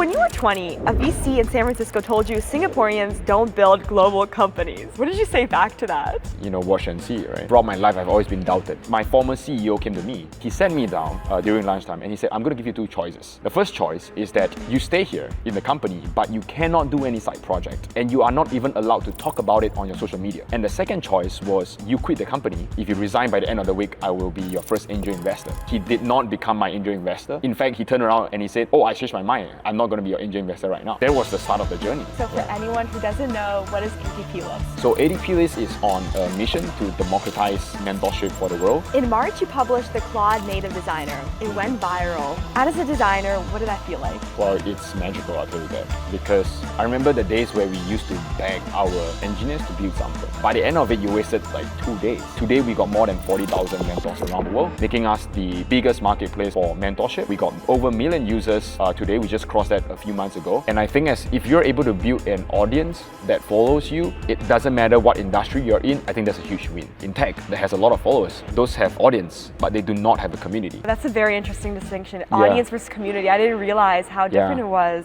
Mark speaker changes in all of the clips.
Speaker 1: when you were 20, a VC in San Francisco told you Singaporeans don't build global companies. What did you say back to that?
Speaker 2: Watch and see, right? Throughout my life, I've always been doubted. My former CEO came to me. He sat me down during lunchtime and he said, I'm going to give you two choices. The first choice is that you stay here in the company, but you cannot do any side project and you are not even allowed to talk about it on your social media. And the second choice was you quit the company. If you resign by the end of the week, I will be your first angel investor. He did not become my angel investor. In fact, he turned around and he said, oh, I changed my mind. I'm not going to be your angel investor right now. That was the start of the journey.
Speaker 1: So for anyone who doesn't know, what is ADPList?
Speaker 2: So ADPList is on a mission to democratize mentorship for the world.
Speaker 1: In March, you published the Claude native designer. It went viral. As a designer, what did that feel like?
Speaker 2: Well, it's magical, I'll tell you that. Because I remember the days where we used to beg our engineers to build something. By the end of it, you wasted like 2 days. Today, we got more than 40,000 mentors around the world, making us the biggest marketplace for mentorship. We got over 1 million users today. We just crossed that a few months ago. And I think if you're able to build an audience that follows you, it doesn't matter what industry you're in, I think that's a huge win. In tech, that has a lot of followers. Those have audience, but they do not have a community.
Speaker 1: That's a very interesting distinction. Audience versus community. I didn't realize how different it was.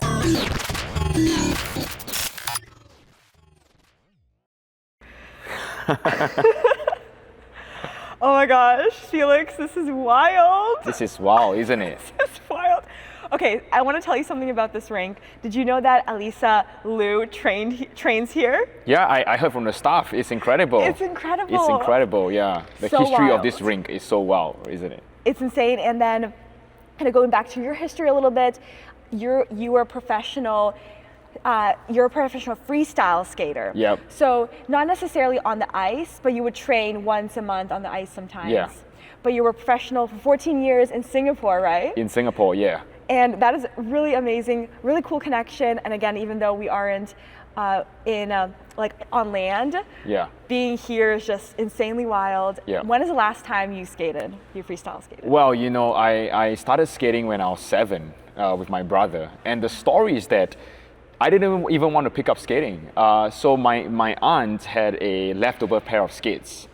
Speaker 1: Oh my gosh, Felix, this is wild.
Speaker 2: This is wild, isn't it?
Speaker 1: This is wild. Okay, I want to tell you something about this rink. Did you know that Alisa Liu trains here?
Speaker 2: Yeah, I heard from the staff. It's incredible.
Speaker 1: It's incredible.
Speaker 2: It's incredible, yeah. The
Speaker 1: So
Speaker 2: history
Speaker 1: wild.
Speaker 2: of this rink is so wild, isn't it?
Speaker 1: It's insane. And then, kind of going back to your history a little bit, you were a professional. You're a professional freestyle skater.
Speaker 2: Yep.
Speaker 1: So not necessarily on the ice, but you would train once a month on the ice sometimes.
Speaker 2: Yeah.
Speaker 1: But you were professional for 14 years in Singapore, right?
Speaker 2: In Singapore, yeah.
Speaker 1: And that is really amazing, really cool connection. And again, even though we aren't like on land, being here is just insanely wild.
Speaker 2: Yeah.
Speaker 1: When is the last time you skated? You freestyle skated?
Speaker 2: Well, I started skating when I was 7 with my brother. And the story is that I didn't even want to pick up skating. So my aunt had a leftover pair of skates.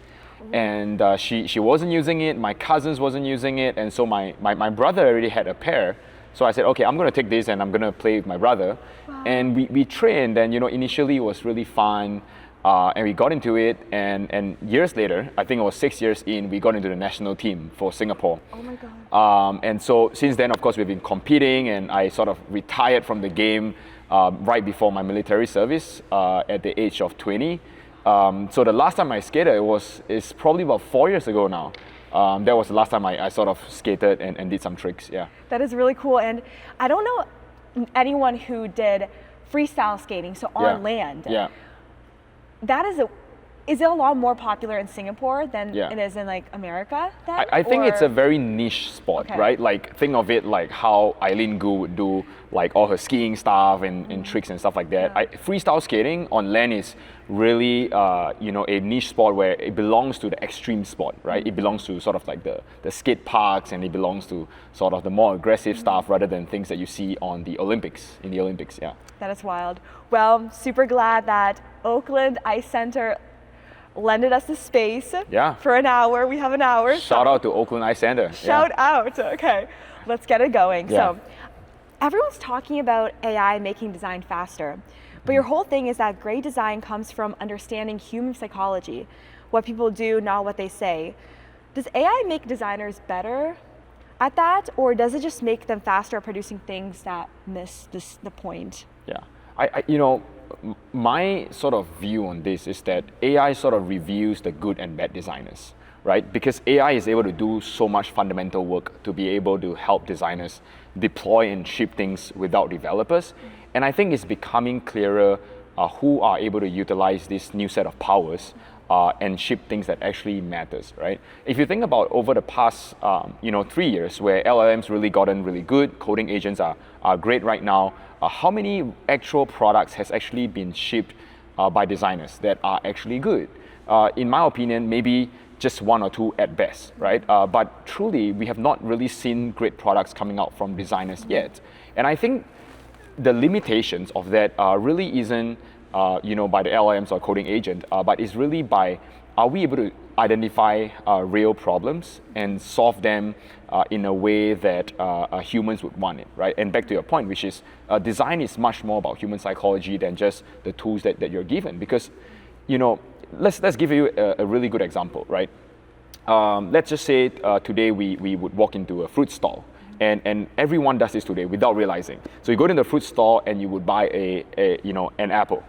Speaker 2: And she wasn't using it, my cousins wasn't using it, and so my brother already had a pair. So I said, okay, I'm going to take this and I'm going to play with my brother. Wow. And we trained, and initially it was really fun, and we got into it, and years later, I think it was 6 years in, we got into the national team for Singapore.
Speaker 1: Oh my God.
Speaker 2: And so since then, of course, we've been competing, and I sort of retired from the game right before my military service at the age of 20. So the last time I skated is probably about 4 years ago now. That was the last time I sort of skated and did some tricks, yeah.
Speaker 1: That is really cool. And I don't know anyone who did freestyle skating, so on land.
Speaker 2: Yeah.
Speaker 1: Is it a lot more popular in Singapore than it is in like America then?
Speaker 2: I think it's a very niche sport, right? Like think of it like how Eileen Gu would do like all her skiing stuff and tricks and stuff like that. Freestyle skating on land is really a niche sport where it belongs to the extreme sport, right? It belongs to sort of like the skate parks, and it belongs to sort of the more aggressive stuff rather than things that you see on the Olympics, in the Olympics, yeah.
Speaker 1: That is wild. Well, super glad that Oakland Ice Center lended us the space for an hour. We have an hour.
Speaker 2: Shout out to Oakland Ice Center.
Speaker 1: Shout out. Okay, let's get it going. So everyone's talking about AI making design faster, but your whole thing is that great design comes from understanding human psychology, what people do, not what they say. Does AI make designers better at that, or does it just make them faster at producing things that miss the point?
Speaker 2: Yeah, my sort of view on this is that AI sort of reviews the good and bad designers, right? Because AI is able to do so much fundamental work to be able to help designers deploy and ship things without developers. And I think it's becoming clearer who are able to utilize this new set of powers and ship things that actually matters, right? If you think about over the past 3 years where LLMs really gotten really good, coding agents are great right now, how many actual products has actually been shipped by designers that are actually good? In my opinion, maybe just 1 or 2 at best, right? But truly, we have not really seen great products coming out from designers yet. And I think the limitations of that really isn't by the LLMs or coding agent, but it's really by are we able to identify real problems and solve them in a way that humans would want it, right? And back to your point, which is design is much more about human psychology than just the tools that you're given. Because, let's give you a really good example, right? Let's just say today we would walk into a fruit stall. And everyone does this today without realizing. So you go to the fruit store and you would buy an apple.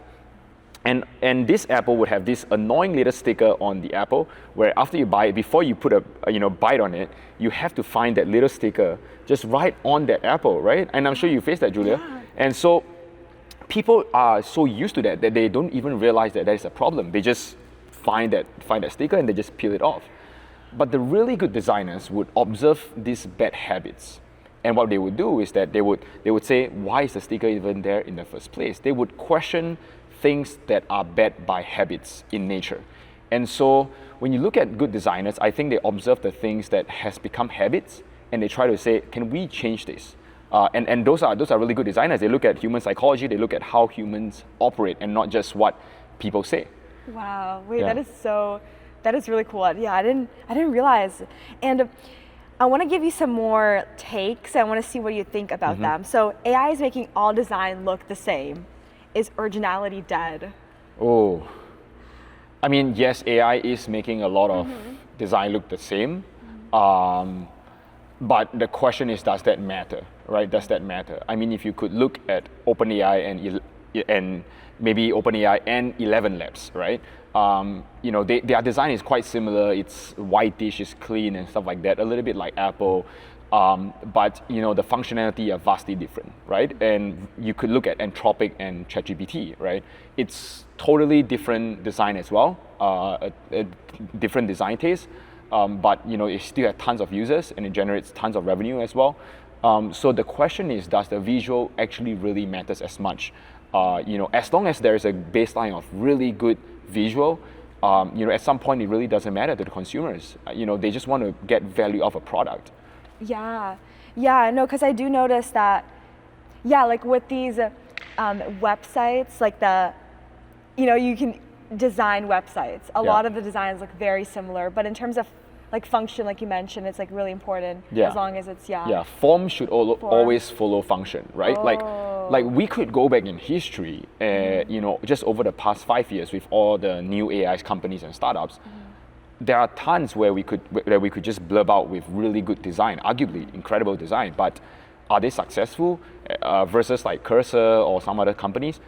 Speaker 2: And this apple would have this annoying little sticker on the apple where after you buy it, before you put a bite on it, you have to find that little sticker just right on that apple, right? And I'm sure you face that, Julia.
Speaker 1: Yeah.
Speaker 2: And so people are so used to that they don't even realize that is a problem. They just find that sticker and they just peel it off. But the really good designers would observe these bad habits. And what they would do is that they would say, why is the sticker even there in the first place? They would question things that are bad by habits in nature. And so when you look at good designers, I think they observe the things that has become habits and they try to say, can we change this? And those are really good designers. They look at human psychology, they look at how humans operate and not just what people say.
Speaker 1: Wow, wait, that is really cool. Yeah, I didn't realize. And I want to give you some more takes. I want to see what you think about them. So AI is making all design look the same. Is originality dead?
Speaker 2: Oh, I mean, yes, AI is making a lot of design look the same. But the question is, does that matter, right? Does that matter? I mean, if you could look at OpenAI and maybe OpenAI and 11 Labs, right? Their design is quite similar. It's whitish, it's clean and stuff like that, a little bit like Apple. But the functionality are vastly different, right? And you could look at Anthropic and ChatGPT, right? It's totally different design as well, a different design taste. But it still has tons of users and it generates tons of revenue as well. So the question is, does the visual actually really matters as much? As long as there is a baseline of really good visual, at some point it really doesn't matter to the consumers. They just want to get value of a product.
Speaker 1: Yeah, no, because I do notice that, like with these websites, like you can design websites. A lot of the designs look very similar, but in terms of like function, like you mentioned, it's like really important as long as it's
Speaker 2: form should always follow function, right? Like we could go back in history, just over the past 5 years with all the new AI companies and startups. There are tons where we could just blurb out with really good design, arguably incredible design, but are they successful versus like Cursor or some other companies?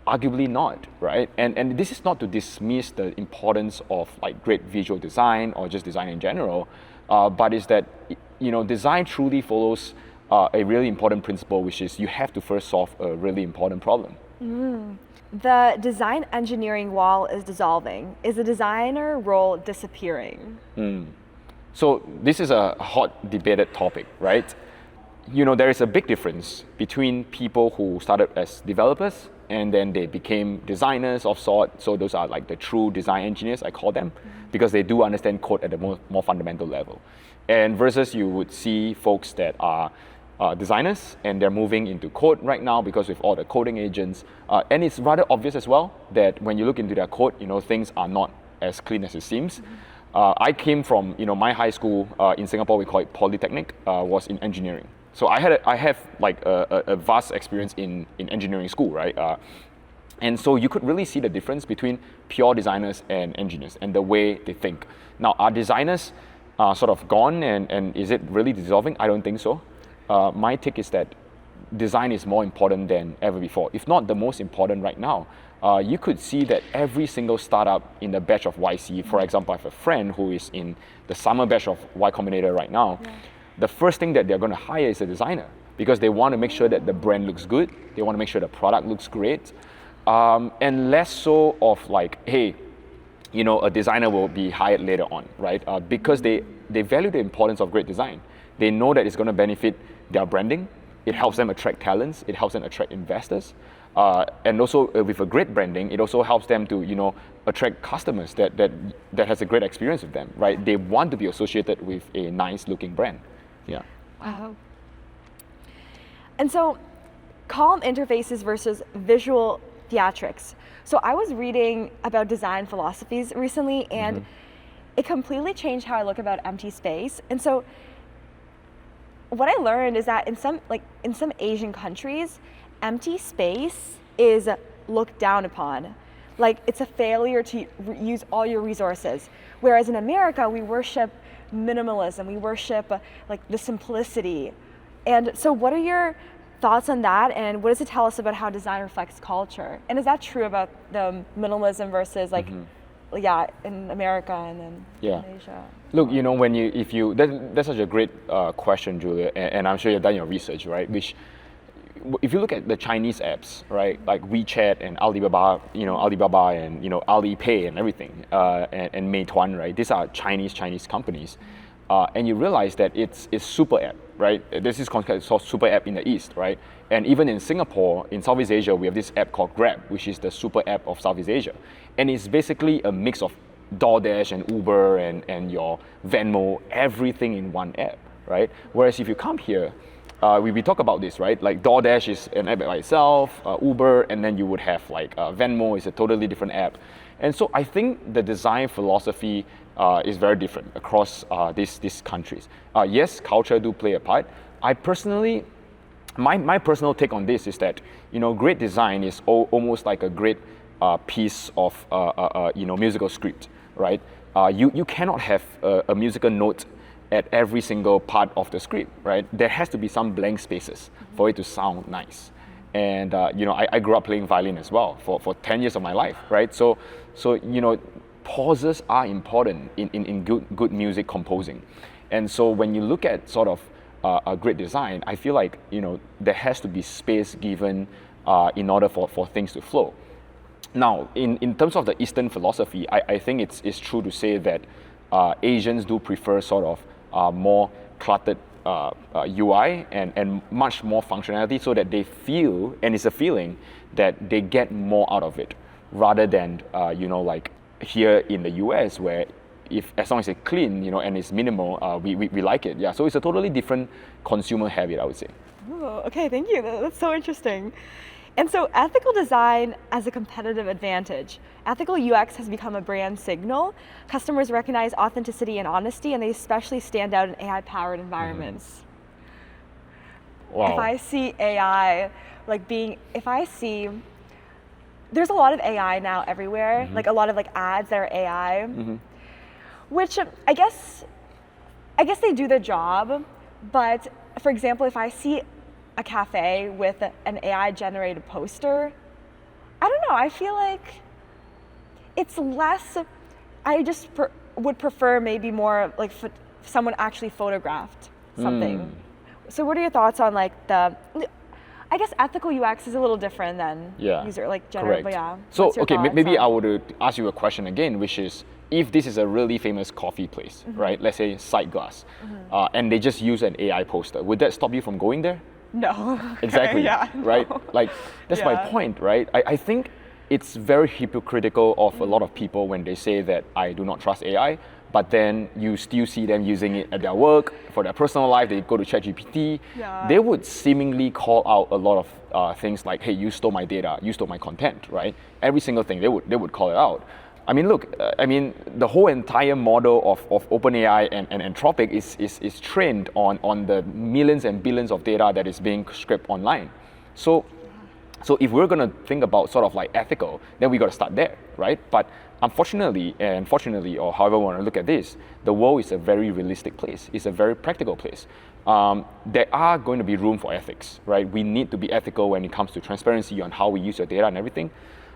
Speaker 2: Arguably not, right? And this is not to dismiss the importance of like great visual design or just design in general, but is that design truly follows a really important principle, which is you have to first solve a really important problem.
Speaker 1: The design engineering wall is dissolving. Is the designer role disappearing?
Speaker 2: So this is a hot debated topic, right? There is a big difference between people who started as developers and then they became designers of sort. So those are like the true design engineers, I call them, because they do understand code at a more fundamental level. And versus you would see folks that are designers and they're moving into code right now because with all the coding agents. And it's rather obvious as well that when you look into their code, things are not as clean as it seems. I came from, my high school in Singapore, we call it Polytechnic, was in engineering. So I have like a vast experience in engineering school, right? And so you could really see the difference between pure designers and engineers and the way they think. Now, are designers sort of gone and is it really dissolving? I don't think so. My take is that design is more important than ever before, if not the most important right now. You could see that every single startup in the batch of YC, for example, I have a friend who is in the summer batch of Y Combinator right now. The first thing that they're going to hire is a designer because they want to make sure that the brand looks good. They want to make sure the product looks great. And less so of like, hey, a designer will be hired later on, right? Because they value the importance of great design. They know that it's going to benefit their branding. It helps them attract talents. It helps them attract investors. And also with a great branding, it also helps them to, attract customers that has a great experience with them, right? They want to be associated with a nice looking brand. Yeah.
Speaker 1: Wow. And so calm interfaces versus visual theatrics. So I was reading about design philosophies recently, and it completely changed how I look about empty space. And so what I learned is that in some Asian countries, empty space is looked down upon. Like, it's a failure to use all your resources. Whereas in America, we worship minimalism, we worship like the simplicity. And so what are your thoughts on that, and what does it tell us about how design reflects culture? And is that true about the minimalism versus like, in America and then in Asia?
Speaker 2: Look, that's such a great question, Julia, and I'm sure you've done your research, right? Which, if you look at the Chinese apps, right, like WeChat and Alibaba, and Alipay and everything, and Meituan, right? These are Chinese companies, and you realize that it's super app, right? This is called super app in the East, right? And even in Singapore, in Southeast Asia, we have this app called Grab, which is the super app of Southeast Asia, and it's basically a mix of DoorDash and Uber and your Venmo, everything in one app, right? Whereas if you come here, we talk about this, right? Like DoorDash is an app by itself, Uber, and then you would have like Venmo is a totally different app. And so I think the design philosophy is very different across these countries. Yes, culture do play a part. I personally, my personal take on this is that, great design is almost like a great piece of musical script, right? You cannot have a musical note at every single part of the script, right? There has to be some blank spaces for it to sound nice. And I grew up playing violin as well for 10 years of my life, right? So pauses are important in good music composing. And so when you look at sort of a great design, I feel like there has to be space given in order for things to flow. Now, in terms of the Eastern philosophy, I think it's true to say that Asians do prefer sort of more cluttered UI and much more functionality, so that they feel, and it's a feeling, that they get more out of it, rather than like here in the US, where as long as it's clean, and it's minimal, we like it. Yeah, so it's a totally different consumer habit, I would say.
Speaker 1: Oh, okay, thank you. That's so interesting. And so ethical design as a competitive advantage. Ethical UX has become a brand signal. Customers recognize authenticity and honesty, and they especially stand out in AI-powered environments.
Speaker 2: Wow.
Speaker 1: If I see AI, there's a lot of AI now everywhere, like a lot of like ads that are AI, which I guess they do their job, but for example, if I see a cafe with an AI generated poster, I don't know, I feel like it's less, I just would prefer maybe more like someone actually photographed something. So what are your thoughts on like I guess ethical UX is a little different than user like generative, but yeah.
Speaker 2: So okay, maybe I would ask you a question again, which is, if this is a really famous coffee place, right? Let's say Sightglass, and they just use an AI poster, would that stop you from going there?
Speaker 1: No.
Speaker 2: Exactly, right? Like, that's my point, right? I think it's very hypocritical of a lot of people when they say that I do not trust AI, but then you still see them using it at their work, for their personal life, they go to ChatGPT. They would seemingly call out a lot of things like, hey, you stole my data, you stole my content, right? Every single thing, they would call it out. I mean, look, the whole entire model of OpenAI and Anthropic is trained on the millions and billions of data that is being scraped online. So if we're going to think about sort of like ethical, then we got to start there, right? But unfortunately, or however we want to look at this, the world is a very realistic place. It's a very practical place. There are going to be room for ethics, right? We need to be ethical when it comes to transparency on how we use your data and everything.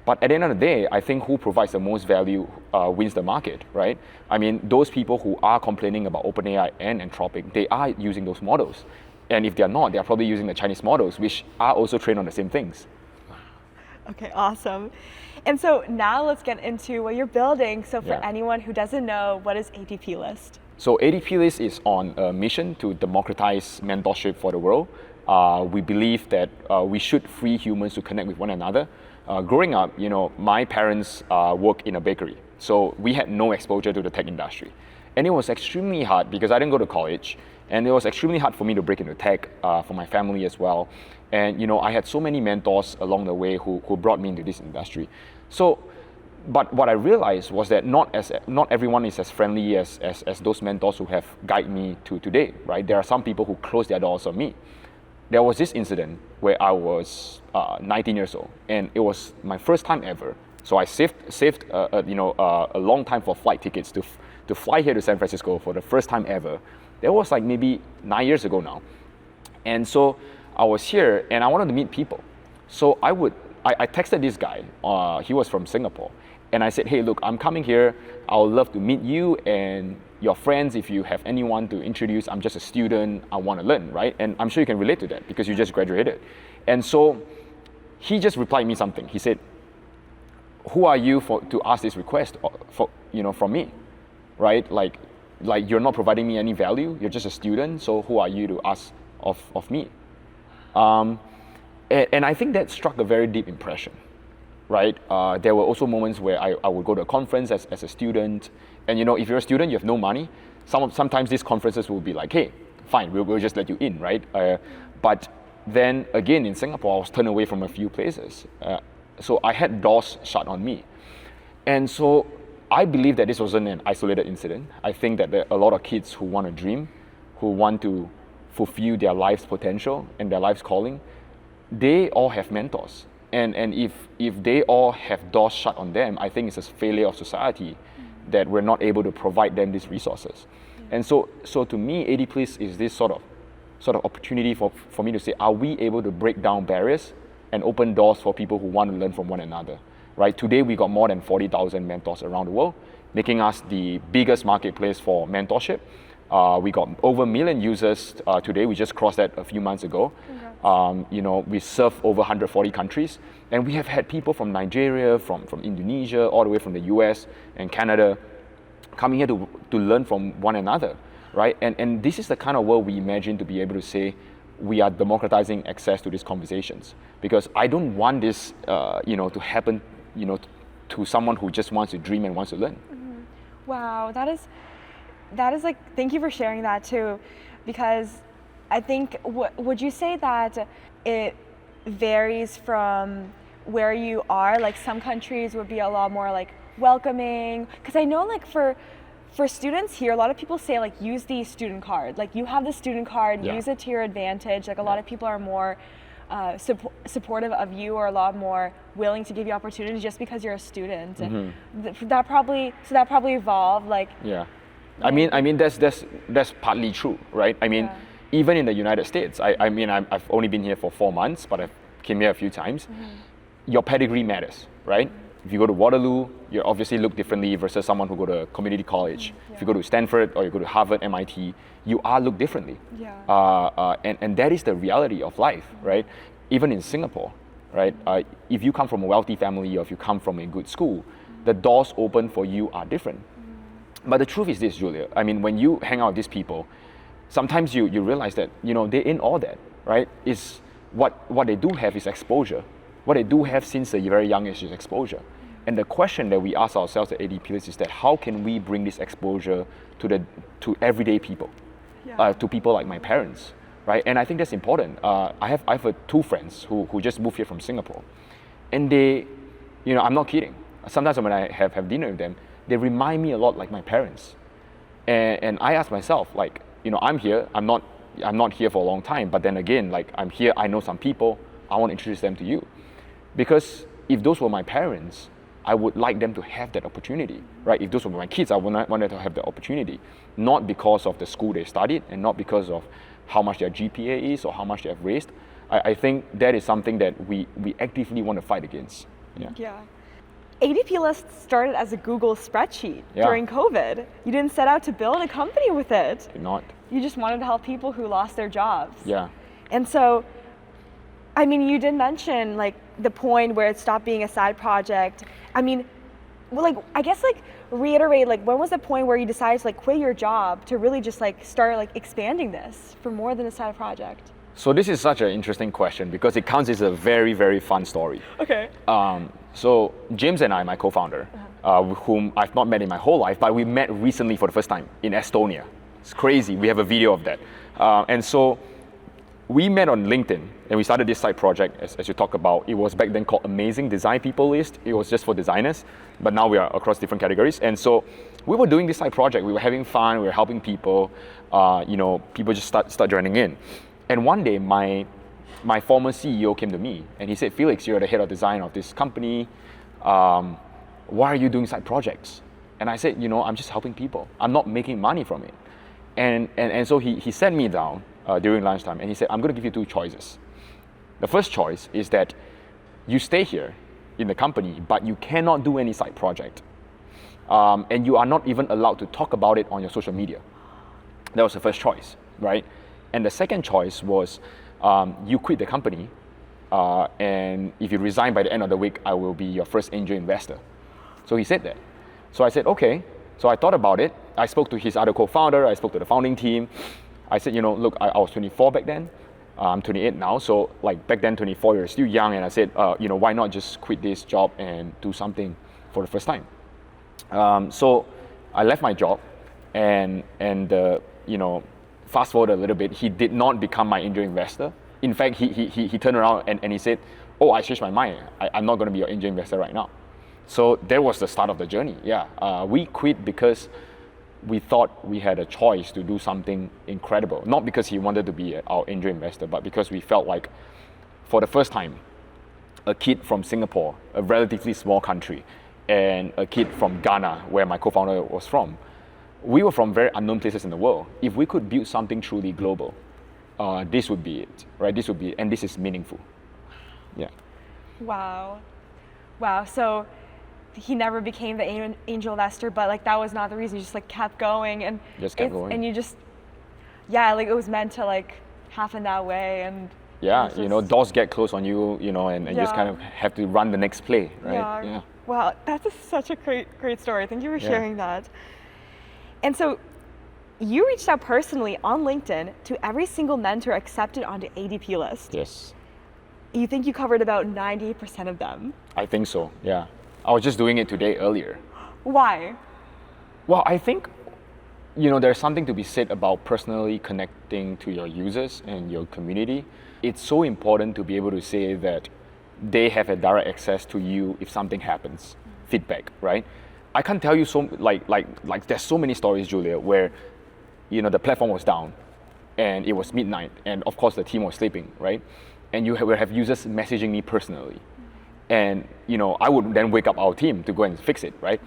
Speaker 2: But at the end of the day, I think who provides the most value wins the market, right? I mean, those people who are complaining about OpenAI and Anthropic, they are using those models. And if they're not, they're probably using the Chinese models, which are also trained on the same things.
Speaker 1: Okay, awesome. And so now let's get into what you're building. So for anyone who doesn't know, what is ADPList?
Speaker 2: So ADPList is on a mission to democratize mentorship for the world. We believe that we should free humans to connect with one another. Growing up, my parents work in a bakery, so we had no exposure to the tech industry. And it was extremely hard because I didn't go to college, and it was extremely hard for me to break into tech, for my family as well. And I had so many mentors along the way who brought me into this industry. So, but what I realized was that not everyone is as friendly as those mentors who have guided me to today, right? There are some people who close their doors on me. There was this incident where I was 19 years old, and it was my first time ever. So I saved a long time for flight tickets to fly here to San Francisco for the first time ever. That was like maybe 9 years ago now. And so I was here and I wanted to meet people. So I texted this guy, he was from Singapore. And I said, hey, look, I'm coming here. I would love to meet you and your friends if you have anyone to introduce. I'm just a student. I want to learn, right? And I'm sure you can relate to that because you just graduated. And so he just replied me something. He said, who are you to ask this request from me, right? Like you're not providing me any value. You're just a student. So who are you to ask of me? And I think that struck a very deep impression. Right? There were also moments where I would go to a conference as a student, and if you're a student, you have no money. Sometimes these conferences will be like, hey, fine, we'll just let you in, right? But then again in Singapore, I was turned away from a few places. So I had doors shut on me. And so I believe that this wasn't an isolated incident. I think that there are a lot of kids who want to dream, who want to fulfill their life's potential and their life's calling. They all have mentors. And if they all have doors shut on them, I think it's a failure of society that we're not able to provide them these resources. And so to me, ADPList is this sort of opportunity for me to say, are we able to break down barriers and open doors for people who want to learn from one another, right? Today, we got more than 40,000 mentors around the world, making us the biggest marketplace for mentorship. We got over 1 million users today. We just crossed that a few months ago. We serve over 140 countries, and we have had people from Nigeria, from Indonesia, all the way from the US and Canada coming here to learn from one another, right? And this is the kind of world we imagine to be able to say we are democratizing access to these conversations, because I don't want this to happen to someone who just wants to dream and wants to learn.
Speaker 1: Mm-hmm. Wow, that is like, thank you for sharing that too, because I think, would you say that it varies from where you are? Like some countries would be a lot more like welcoming, because I know like for students here, a lot of people say like use the student card. Like you have the student card, use it to your advantage. Like a lot of people are more supportive of you, or a lot more willing to give you opportunities just because you're a student. Mm-hmm. That probably evolved. Like
Speaker 2: I mean that's partly true, right? I mean. Even in the United States, I've only been here for 4 months, but I've came here a few times. Mm-hmm. Your pedigree matters, right? If you go to Waterloo, you obviously look differently versus someone who go to community college. If you go to Stanford or you go to Harvard, MIT, you are looked differently. And that is the reality of life, right? Even in Singapore, right? If you come from a wealthy family or if you come from a good school, the doors open for you are different. But the truth is this, Julia. I mean, when you hang out with these people, sometimes you realize that they ain't all that, right? Is what they do have is exposure. What they do have since a very young age is exposure. And the question that we ask ourselves at ADPList is that how can we bring this exposure to everyday people, to people like my parents, right? And I think that's important. I have 2 friends who just moved here from Singapore, and they, I'm not kidding. Sometimes when I have dinner with them, they remind me a lot like my parents, and I ask myself like. I'm here, I'm not here for a long time, but then again, like I'm here, I know some people, I want to introduce them to you. Because if those were my parents, I would like them to have that opportunity, right? If those were my kids, I would want them to have the opportunity, not because of the school they studied and not because of how much their GPA is or how much they have raised. I think that is something that we actively want to fight against.
Speaker 1: ADPList started as a Google spreadsheet during COVID. You didn't set out to build a company with it.
Speaker 2: Did not.
Speaker 1: You just wanted to help people who lost their jobs.
Speaker 2: Yeah.
Speaker 1: And so, I mean, you did mention like the point where it stopped being a side project. I mean, I guess reiterate, when was the point where you decided to quit your job to really just start expanding this for more than a side project?
Speaker 2: So this is such an interesting question because it counts as a very, very fun story.
Speaker 1: Okay.
Speaker 2: So James and I, my co-founder, whom I've not met in my whole life, but we met recently for the first time in Estonia. It's crazy. We have a video of that. And so we met on LinkedIn, and we started this side project, as you talked about. It was back then called Amazing Design People List. It was just for designers, but now we are across different categories. And so we were doing this side project. We were having fun. We were helping people. People just start joining in. And one day, my former CEO came to me, and he said, "Felix, you're the head of design of this company. Why are you doing side projects?" And I said, I'm just helping people. I'm not making money from it. And so he sat me down during lunchtime, and he said, "I'm going to give you two choices. The first choice is that you stay here in the company, but you cannot do any side project. And you are not even allowed to talk about it on your social media." That was the first choice, right? And the second choice was you quit the company, and if you resign by the end of the week, I will be your first angel investor. So he said that. So I said, okay. So I thought about it. I spoke to his other co-founder. I spoke to the founding team. I said, look, I was 24 back then. I'm 28 now. So like back then, 24, you're still young. And I said, why not just quit this job and do something for the first time? So I left my job, and fast forward a little bit, he did not become my angel investor. In fact, he turned around and he said, "Oh, I changed my mind. I'm not going to be your angel investor right now." So that was the start of the journey. Yeah, we quit because we thought we had a choice to do something incredible. Not because he wanted to be our angel investor, but because we felt like, for the first time, a kid from Singapore, a relatively small country, and a kid from Ghana, where my co-founder was from, we were from very unknown places in the world. If we could build something truly global, this would be it, right? This would be it, and this is meaningful. Yeah.
Speaker 1: Wow. So he never became the angel investor, but like that was not the reason. You just like kept going, and and you just, it was meant to like happen that way. And
Speaker 2: yeah, doors get closed on you, and just kind of have to run the next play, right?
Speaker 1: Yeah. Wow, that's such a great story. Thank you for sharing that. And so you reached out personally on LinkedIn to every single mentor accepted onto ADPList.
Speaker 2: Yes.
Speaker 1: You think you covered about 90% of them?
Speaker 2: I think so, yeah. I was just doing it today earlier.
Speaker 1: Why?
Speaker 2: Well, I think, there's something to be said about personally connecting to your users and your community. It's so important to be able to say that they have a direct access to you if something happens, feedback, right? I can't tell you like there's so many stories, Julia, where, the platform was down and it was midnight, and of course the team was sleeping, right? And you will have users messaging me personally. And I would then wake up our team to go and fix it, right?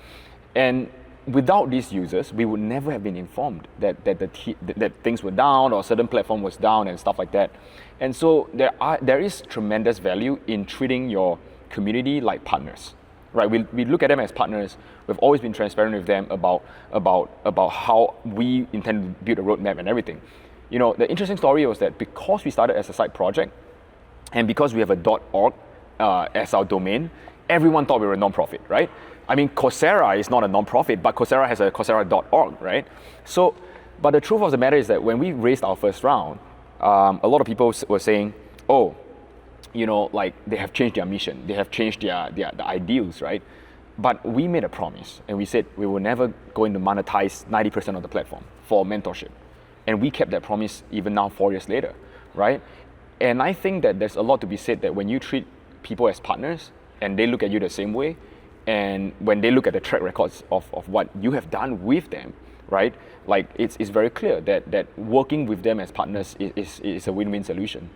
Speaker 2: And without these users, we would never have been informed that things were down or a certain platform was down and stuff like that. And so there is tremendous value in treating your community like partners, right? We look at them as partners. We've always been transparent with them about how we intend to build a roadmap and everything. The interesting story was that because we started as a side project, and because we have a .org as our domain, everyone thought we were a non-profit, right? I mean, Coursera is not a non-profit, but Coursera has a Coursera.org, right? So, but the truth of the matter is that when we raised our first round, a lot of people were saying, "Oh, they have changed their mission, they have changed their ideals, right?" But we made a promise, and we said we were never going to monetize 90% of the platform for mentorship, and we kept that promise even now 4 years later, right? And I think that there's a lot to be said that when you treat people as partners and they look at you the same way, and when they look at the track records of what you have done with them, right? Like it's very clear that working with them as partners is a win-win solution.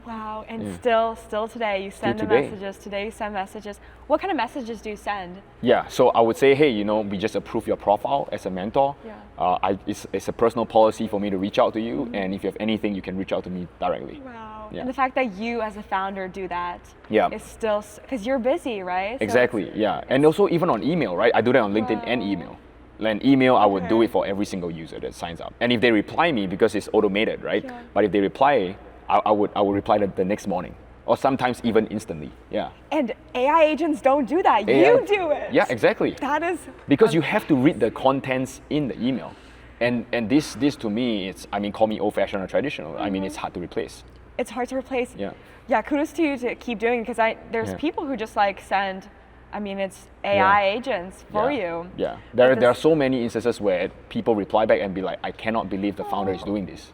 Speaker 1: Wow, and still today you send the messages. Today you send messages. What kind of messages do you send?
Speaker 2: Yeah, so I would say, hey, we just approve your profile as a mentor. Yeah. It's a personal policy for me to reach out to you, and if you have anything, you can reach out to me directly.
Speaker 1: Wow, and the fact that you as a founder do that is still, because you're busy, right?
Speaker 2: Exactly, and also even on email, right? I do that on LinkedIn and email. And email, I would do it for every single user that signs up. And if they reply me, because it's automated, right? Yeah. But if they reply, I would reply the next morning, or sometimes even instantly. Yeah.
Speaker 1: And AI agents don't do that. You do it.
Speaker 2: Yeah, exactly.
Speaker 1: That is
Speaker 2: because you have to read the contents in the email, and this to me, call me old-fashioned or traditional. Mm-hmm. I mean, it's hard to replace.
Speaker 1: It's hard to replace. Yeah. Yeah. Kudos to you to keep doing it, because there's people who just send I mean, it's AI agents for you.
Speaker 2: Yeah, there are so many instances where people reply back and be like, I cannot believe the founder is doing this.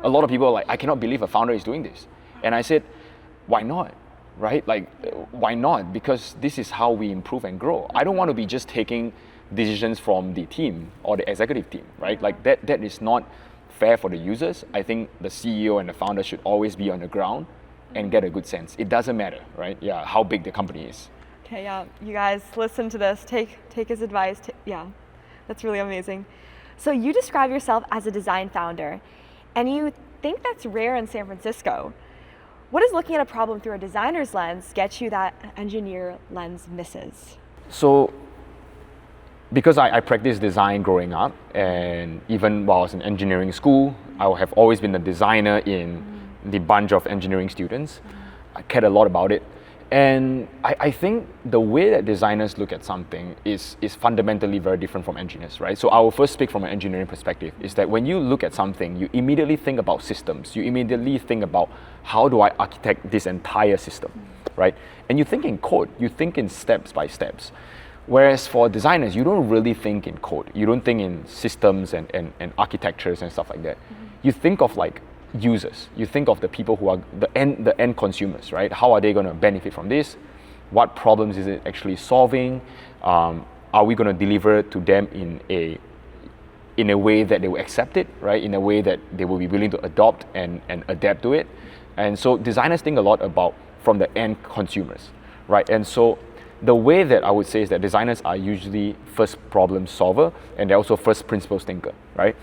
Speaker 2: A lot of people are like, I cannot believe a founder is doing this. And I said, why not? Right? Like, why not? Because this is how we improve and grow. I don't want to be just taking decisions from the team or the executive team, right? Like that is not fair for the users. I think the CEO and the founder should always be on the ground and get a good sense. It doesn't matter, right? Yeah, how big the company is.
Speaker 1: Okay, yeah, you guys listen to this, take his advice. Yeah, that's really amazing. So you describe yourself as a design founder, and you think that's rare in San Francisco. What does looking at a problem through a designer's lens get you that an engineer lens misses?
Speaker 2: So, because I practiced design growing up, and even while I was in engineering school, I have always been a designer in the bunch of engineering students. I cared a lot about it. And I think the way that designers look at something is fundamentally very different from engineers, right? So I will first speak from an engineering perspective, is that when you look at something, you immediately think about systems. You immediately think about how do I architect this entire system, right? And you think in code, you think in steps by steps. Whereas for designers, you don't really think in code. You don't think in systems and architectures and stuff like that. You think of like users. You think of the people who are the end consumers, right? How are they going to benefit from this? What problems is it actually solving? Are we going to deliver it to them in a way that they will accept it, right? In a way that they will be willing to adopt and adapt to it. And so designers think a lot about from the end consumers, right? And so the way that I would say is that designers are usually first problem solver, and they're also first principles thinker, right?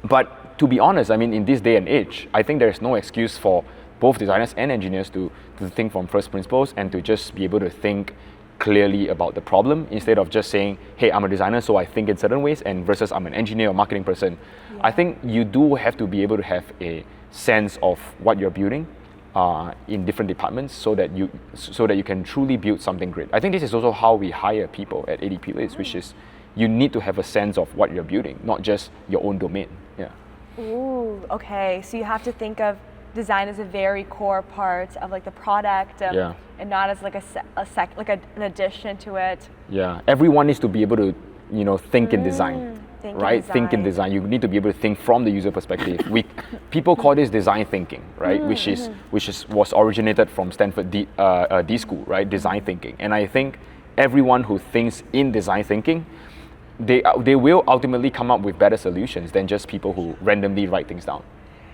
Speaker 2: But to be honest, I mean, in this day and age, I think there's no excuse for both designers and engineers to think from first principles and to just be able to think clearly about the problem instead of just saying, hey, I'm a designer, so I think in certain ways, and versus I'm an engineer or marketing person. Yeah. I think you do have to be able to have a sense of what you're building in different departments so that you can truly build something great. I think this is also how we hire people at ADPList, which is you need to have a sense of what you're building, not just your own domain. Yeah.
Speaker 1: Ooh, okay. So you have to think of design as a very core part of like the product, and not as like an addition to it.
Speaker 2: Yeah. Everyone needs to be able to, think in design. Think in design. You need to be able to think from the user perspective. People call this design thinking, right? Which was originated from Stanford D School, right? Design thinking. And I think everyone who thinks in design thinking, they will ultimately come up with better solutions than just people who randomly write things down.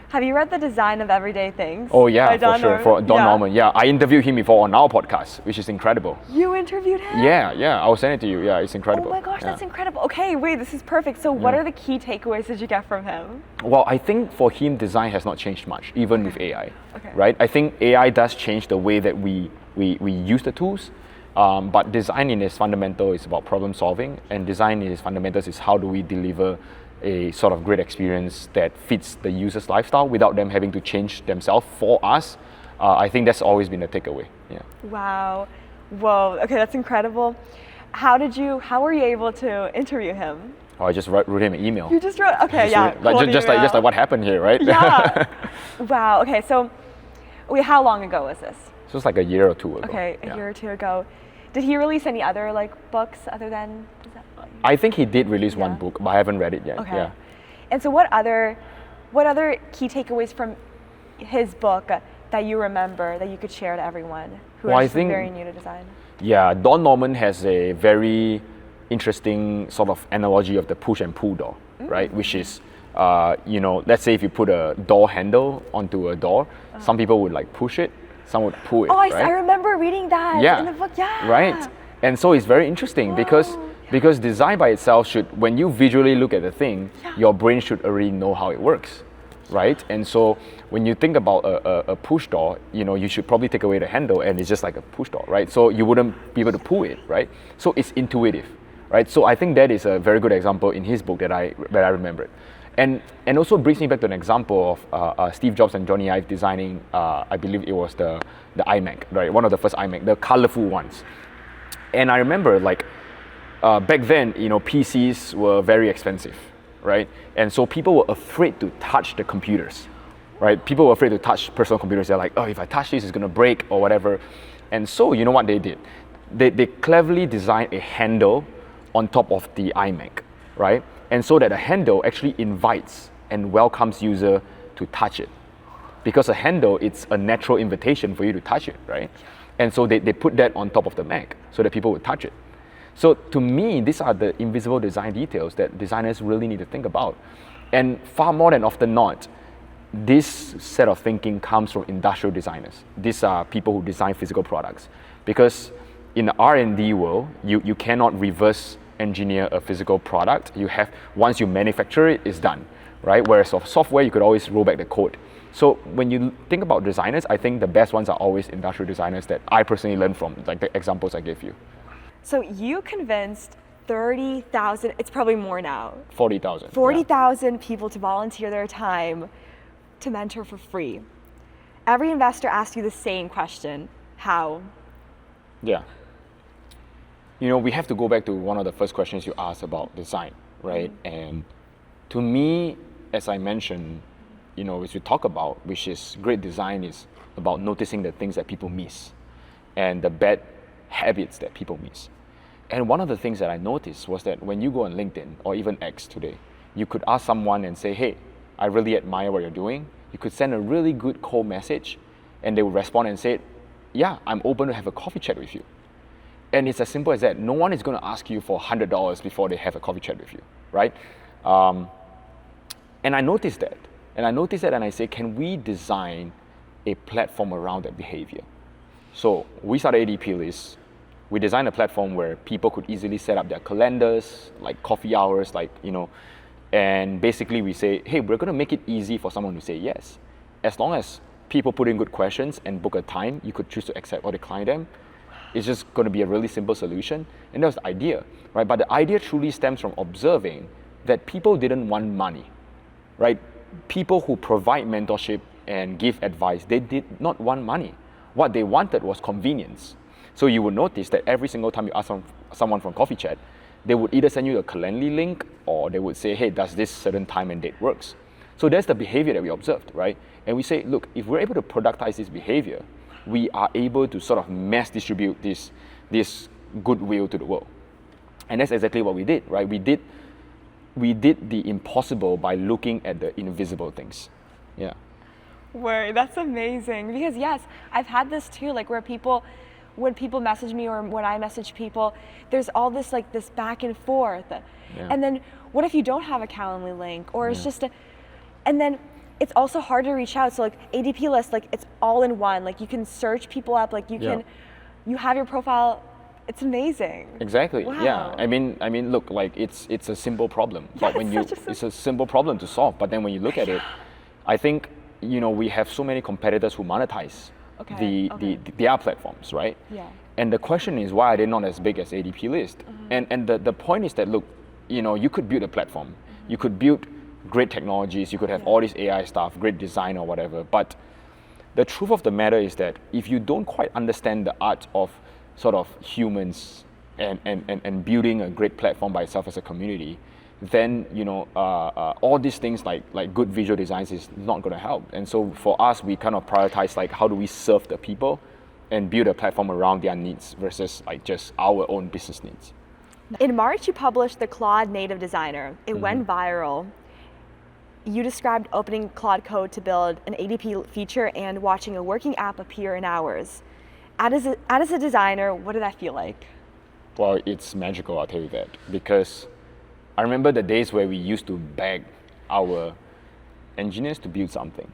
Speaker 1: Have you read The Design of Everyday Things?
Speaker 2: Oh yeah, for sure. For Don Norman. Yeah, I interviewed him before on our podcast, which is incredible.
Speaker 1: You interviewed him?
Speaker 2: Yeah. I will send it to you. Yeah, it's incredible.
Speaker 1: Oh my gosh, that's incredible. Okay, wait, this is perfect. So what are the key takeaways that you get from him?
Speaker 2: Well, I think for him, design has not changed much, even with AI. Okay. Right? I think AI does change the way that we use the tools. But design in its fundamental is about problem solving, and design in its fundamentals is how do we deliver a sort of great experience that fits the user's lifestyle without them having to change themselves for us. I think that's always been the takeaway. Yeah.
Speaker 1: Wow. Whoa. Okay, that's incredible. How were you able to interview him?
Speaker 2: Oh, I just wrote him an email.
Speaker 1: You just wrote? Okay, yeah.
Speaker 2: Just like what happened here, right?
Speaker 1: Yeah. Wow. Okay, so how long ago was this?
Speaker 2: So it's like a year or two ago.
Speaker 1: Okay, a year or two ago. Did he release any other books other than?
Speaker 2: I think he did release one book, but I haven't read it yet.
Speaker 1: Okay.
Speaker 2: Yeah.
Speaker 1: And so what other key takeaways from his book that you remember that you could share to everyone who are very new to design?
Speaker 2: Yeah, Don Norman has a very interesting sort of analogy of the push and pull door, right? Which is, let's say if you put a door handle onto a door, some people would push it, some would pull it.
Speaker 1: Oh, I remember reading that in the book. Yeah.
Speaker 2: Right. And so it's very interesting because design by itself when you visually look at the thing, your brain should already know how it works, right? And so when you think about a push door, you should probably take away the handle and it's just like a push door, right? So you wouldn't be able to pull it, right? So it's intuitive, right? So I think that is a very good example in his book that I remembered. And also brings me back to an example of Steve Jobs and Johnny Ive designing, I believe it was the iMac, right? One of the first iMac, the colorful ones. And I remember back then, PCs were very expensive, right? And so people were afraid to touch the computers, right? People were afraid to touch personal computers. They're like, oh, if I touch this, it's gonna break or whatever. And so you know what they did? they cleverly designed a handle on top of the iMac, right? And so that the handle actually invites and welcomes user to touch it. Because a handle, it's a natural invitation for you to touch it, right? And so they put that on top of the Mac so that people would touch it. So to me, these are the invisible design details that designers really need to think about. And far more than often not, this set of thinking comes from industrial designers. These are people who design physical products. Because in the R&D world, you cannot reverse engineer a physical product. Once you manufacture it, it's done, right? Whereas of software, you could always roll back the code. So when you think about designers, I think the best ones are always industrial designers that I personally learned from, like the examples I gave you.
Speaker 1: So you convinced 30,000, it's probably more now.
Speaker 2: 40,000.
Speaker 1: 40,000 people to volunteer their time to mentor for free. Every investor asks you the same question, how?
Speaker 2: Yeah. You know, we have to go back to one of the first questions you asked about design, right? And to me, as I mentioned, you know, as we talk about, which is great design is about noticing the things that people miss and the bad habits that people miss. And one of the things that I noticed was that when you go on LinkedIn or even X today, you could ask someone and say, hey, I really admire what you're doing. You could send a really good cold message and they would respond and say, yeah, I'm open to have a coffee chat with you. And it's as simple as that. No one is going to ask you for $100 before they have a coffee chat with you, right? And I noticed that. And I say, can we design a platform around that behavior? So we started ADPList. We designed a platform where people could easily set up their calendars, like coffee hours, and basically we say, hey, we're going to make it easy for someone to say yes. As long as people put in good questions and book a time, you could choose to accept or decline them. It's just going to be a really simple solution. And that was the idea, right? But the idea truly stems from observing that people didn't want money, right? People who provide mentorship and give advice, they did not want money. What they wanted was convenience. So you would notice that every single time you ask someone from Coffee Chat, they would either send you a Calendly link or they would say, hey, does this certain time and date works? So that's the behavior that we observed, right? And we say, look, if we're able to productize this behavior, we are able to sort of mass distribute this goodwill to the world. And that's exactly what we did, right? We did the impossible by looking at the invisible things. Yeah.
Speaker 1: Word, that's amazing. Because yes, I've had this too, like when people message me or when I message people, there's all this this back and forth. Yeah. And then what if you don't have a Calendly link or it's just and then it's also hard to reach out. So like ADPList, it's all in one. Like you can search people up, you have your profile. It's amazing.
Speaker 2: Exactly.
Speaker 1: Wow.
Speaker 2: Yeah. I mean, look, it's a simple problem, but when it's a simple problem to solve. But then when you look at it, I think we have so many competitors who monetize their platforms, right?
Speaker 1: Yeah.
Speaker 2: And the question is, why are they not as big as ADPList? And the point is that, look, you could build a platform, you could build great technologies, you could have all this AI stuff, great design or whatever. But the truth of the matter is that if you don't quite understand the art of sort of humans and building a great platform by itself as a community, then all these things like good visual designs is not going to help. And so for us, we kind of prioritize how do we serve the people and build a platform around their needs versus just our own business needs.
Speaker 1: In March, you published the Claude native designer. It went viral. You described opening Claude code to build an ADP feature and watching a working app appear in hours. As a designer, what did that feel like?
Speaker 2: Well, it's magical, I'll tell you that. Because I remember the days where we used to beg our engineers to build something.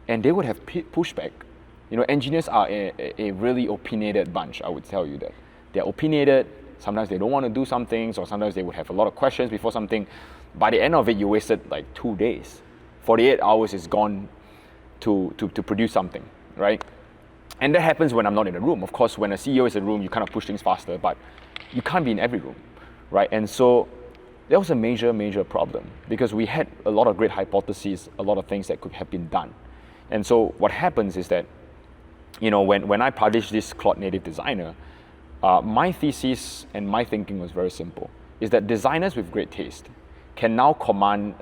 Speaker 2: And they would have pushback. Engineers are a really opinionated bunch, I would tell you that. They're opinionated, sometimes they don't want to do some things, or sometimes they would have a lot of questions before something. By the end of it, you wasted 2 days. 48 hours is gone to produce something, right? And that happens when I'm not in the room. Of course, when a CEO is in the room, you kind of push things faster, but you can't be in every room, right? And so that was a major, major problem because we had a lot of great hypotheses, a lot of things that could have been done. And so what happens is that, when I published this Claude native designer, my thesis and my thinking was very simple, is that designers with great taste can now command,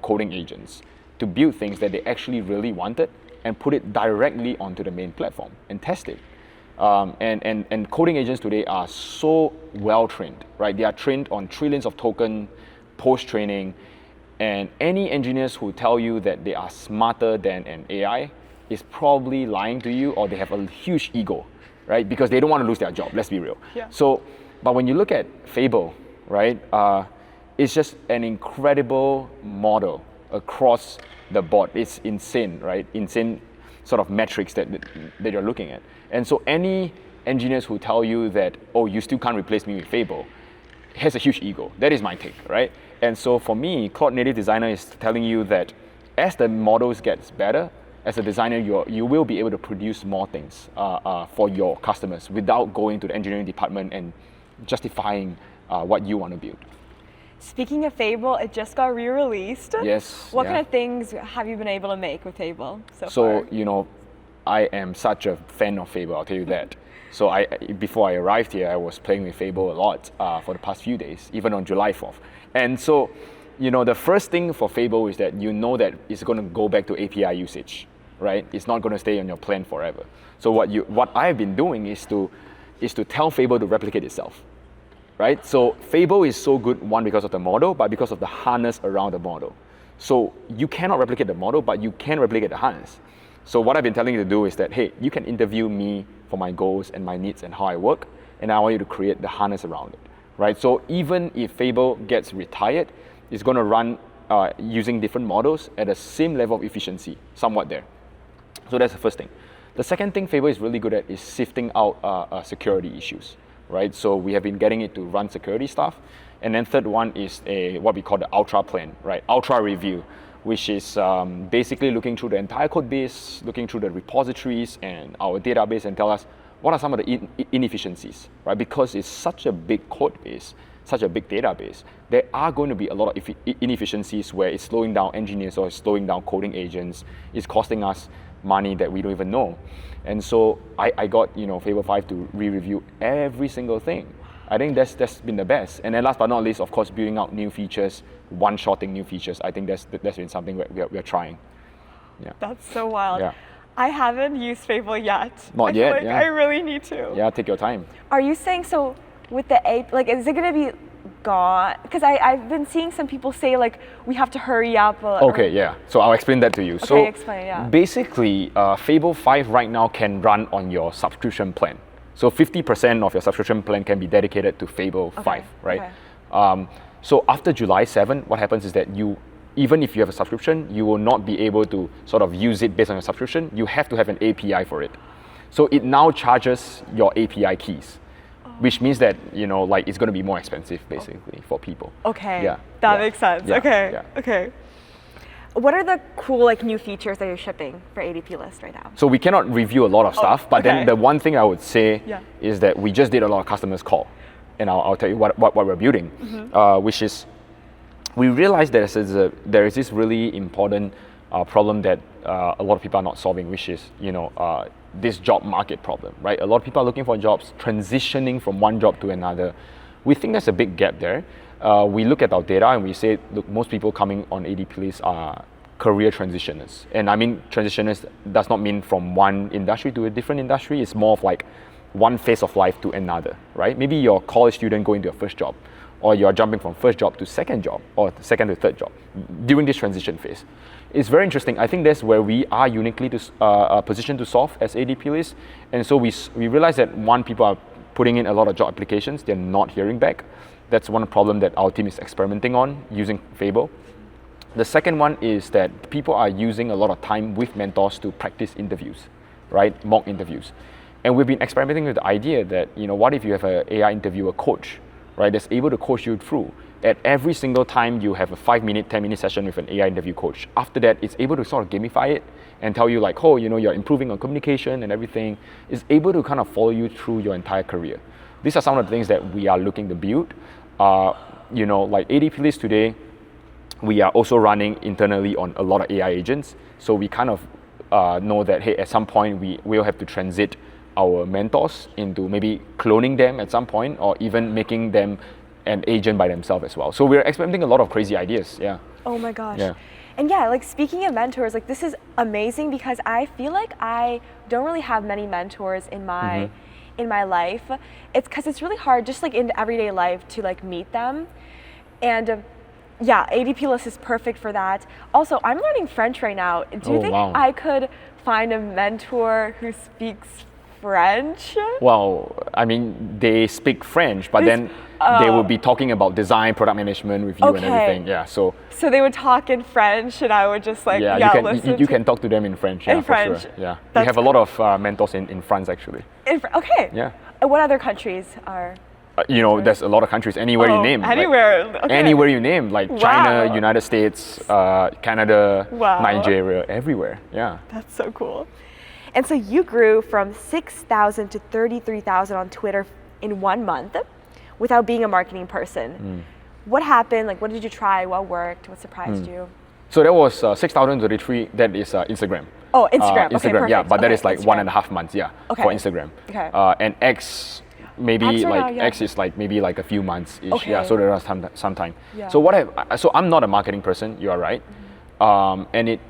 Speaker 2: coding agents to build things that they actually really wanted and put it directly onto the main platform and test it. And coding agents today are so well trained, right? They are trained on trillions of token post-training, and any engineers who tell you that they are smarter than an AI is probably lying to you, or they have a huge ego, right? Because they don't want to lose their job, let's be real.
Speaker 1: Yeah.
Speaker 2: So, but when you look at Fable, right, it's just an incredible model across the board. It's insane, right? Insane sort of metrics that you're looking at. And so any engineers who tell you that, oh, you still can't replace me with Fable, has a huge ego. That is my take, right? And so for me, Cloud Native Designer is telling you that as the models gets better, as a designer, you will be able to produce more things for your customers without going to the engineering department and justifying what you want to build.
Speaker 1: Speaking of Fable, it just got re-released.
Speaker 2: Yes.
Speaker 1: What kind of things have you been able to make with Fable so far?
Speaker 2: So, you know, I am such a fan of Fable, I'll tell you that. So before I arrived here, I was playing with Fable a lot for the past few days, even on July 4th. And so, you know, the first thing for Fable is that you know that it's going to go back to API usage, right? It's not going to stay on your plan forever. So what I've been doing is to tell Fable to replicate itself, right? So Fable is so good, one, because of the model, but because of the harness around the model. So you cannot replicate the model, but you can replicate the harness. So what I've been telling you to do is that, hey, you can interview me for my goals and my needs and how I work, and I want you to create the harness around it, right? So even if Fable gets retired, it's going to run using different models at the same level of efficiency, somewhat there. So that's the first thing. The second thing Fable is really good at is sifting out security issues, right? So we have been getting it to run security stuff. And then third one is what we call the Ultra plan, right? Ultra review, which is basically looking through the entire code base, looking through the repositories and our database and tell us what are some of the inefficiencies, right? Because it's such a big code base, such a big database, there are going to be a lot of inefficiencies where it's slowing down engineers or it's slowing down coding agents, it's costing us money that we don't even know. And so I got Fable 5 to re-review every single thing. I think that's been the best. And then last but not least, of course, building out new features, one-shotting new features. I think that's been something we're trying. Yeah.
Speaker 1: That's so wild.
Speaker 2: Yeah.
Speaker 1: I haven't used Fable yet.
Speaker 2: Not yet,
Speaker 1: Like
Speaker 2: yeah.
Speaker 1: I really need to.
Speaker 2: Yeah, take your time.
Speaker 1: Are you saying, so with the is it going to be gone? Because I've been seeing some people say like we have to hurry up.
Speaker 2: Okay, yeah. So I'll explain that to you.
Speaker 1: Okay,
Speaker 2: so
Speaker 1: explain, yeah.
Speaker 2: Basically, Fable 5 right now can run on your subscription plan. So 50% of your subscription plan can be dedicated to Fable 5, right?
Speaker 1: Okay.
Speaker 2: So after July 7, what happens is that even if you have a subscription, you will not be able to sort of use it based on your subscription. You have to have an API for it. So it now charges your API keys, which means that, it's going to be more expensive basically for people.
Speaker 1: Okay,
Speaker 2: yeah.
Speaker 1: That makes sense.
Speaker 2: Yeah.
Speaker 1: Okay,
Speaker 2: yeah.
Speaker 1: okay. What are the cool new features that you're shipping for ADPList right now?
Speaker 2: So we cannot review a lot of stuff, but then the one thing I would say is that we just did a lot of customers call, and I'll tell you what we're building, which is we realized that there is this really important problem that a lot of people are not solving, which is this job market problem, right? A lot of people are looking for jobs, transitioning from one job to another. We think there's a big gap there. We look at our data and we say, look, most people coming on ADPList are career transitioners. And I mean, transitioners does not mean from one industry to a different industry. It's more of like one phase of life to another, right? Maybe you're a college student going to your first job, or you're jumping from first job to second job, or second to third job during this transition phase. It's very interesting. I think that's where we are uniquely positioned to solve as ADPList. And so we realize that people are putting in a lot of job applications, they're not hearing back. That's one problem that our team is experimenting on using Fable. The second one is that people are using a lot of time with mentors to practice interviews, right? Mock interviews. And we've been experimenting with the idea that, what if you have an AI interviewer coach, right? That's able to coach you through. At every single time you have a 5-minute, 10-minute session with an AI interview coach. After that, it's able to sort of gamify it and tell you like, you're improving on communication and everything. It's able to kind of follow you through your entire career. These are some of the things that we are looking to build. Like ADPList today, we are also running internally on a lot of AI agents. So we kind of know that, hey, at some point we will have to transit our mentors into maybe cloning them at some point, or even making them an agent by themselves as well. So we're experimenting a lot of crazy ideas, yeah.
Speaker 1: Oh my gosh.
Speaker 2: Yeah.
Speaker 1: And yeah, like speaking of mentors, like this is amazing because I feel like I don't really have many mentors in my life. It's because it's really hard just like in everyday life to like meet them. And yeah, ADPList is perfect for that. Also, I'm learning French right now. Do you think I could find a mentor who speaks French?
Speaker 2: Well, I mean, they speak French, but then they will be talking about design, product management with you and everything. Yeah, so
Speaker 1: they would talk in French, and I would just like
Speaker 2: you can talk to them in French. Yeah, for sure. Yeah, we have a lot of mentors in France actually.
Speaker 1: Okay.
Speaker 2: Yeah.
Speaker 1: And what other countries are?
Speaker 2: There's a lot of countries. Anywhere you name.
Speaker 1: Anywhere.
Speaker 2: Like, anywhere you name, like China, United States, Canada, Nigeria, everywhere. Yeah.
Speaker 1: That's so cool. And so you grew from 6,000 to 33,000 on Twitter in 1 month without being a marketing person. What happened? Like, what did you try? What worked? What surprised you?
Speaker 2: So that was 6,033. That is Instagram.
Speaker 1: Oh, Instagram. Okay,
Speaker 2: Instagram,
Speaker 1: perfect.
Speaker 2: yeah, but that is like
Speaker 1: Instagram.
Speaker 2: 1.5 months, for Instagram.
Speaker 1: Okay.
Speaker 2: And X, maybe X is like maybe like a few months ish.
Speaker 1: Okay.
Speaker 2: Yeah, so there was some time.
Speaker 1: Yeah.
Speaker 2: So I'm not a marketing person. You are right. And it,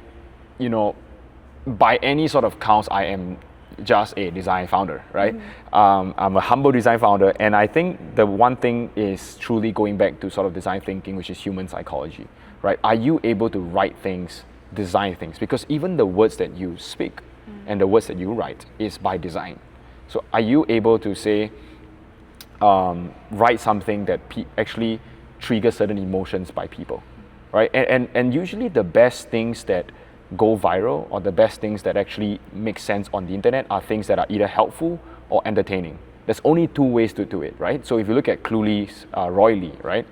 Speaker 2: by any sort of counts, I am just a design founder, right? I'm a humble design founder, and I think the one thing is truly going back to sort of design thinking, which is human psychology, right? Are you able to write things, design things? Because even the words that you speak and the words that you write is by design. So are you able to say, write something that actually triggers certain emotions by people, right? And usually the best things that go viral or the best things that actually make sense on the internet are things that are either helpful or entertaining. There's only two ways to do it, right? So if you look at Clueless, Roy Lee, right?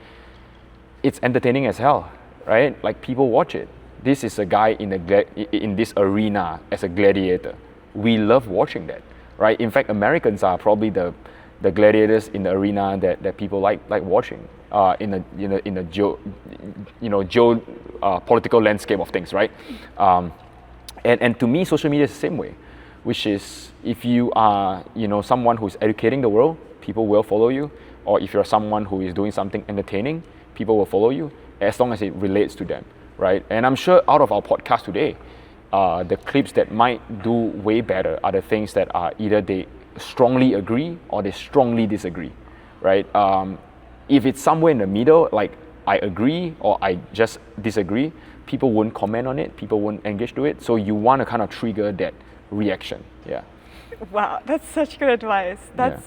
Speaker 2: It's entertaining as hell, right? Like people watch it. This is a guy in this arena as a gladiator. We love watching that, right? In fact, Americans are probably the gladiators in the arena that people like watching in the political landscape of things, right? And to me, social media is the same way, which is if you are someone who's educating the world, people will follow you, or if you're someone who is doing something entertaining, people will follow you as long as it relates to them, right? And I'm sure out of our podcast today, the clips that might do way better are the things that are either they strongly agree or they strongly disagree, right? If it's somewhere in the middle, like I agree or I just disagree, people won't comment on it, people won't engage to it. So you want to kind of trigger that reaction. Yeah.
Speaker 1: Wow, that's such good advice. That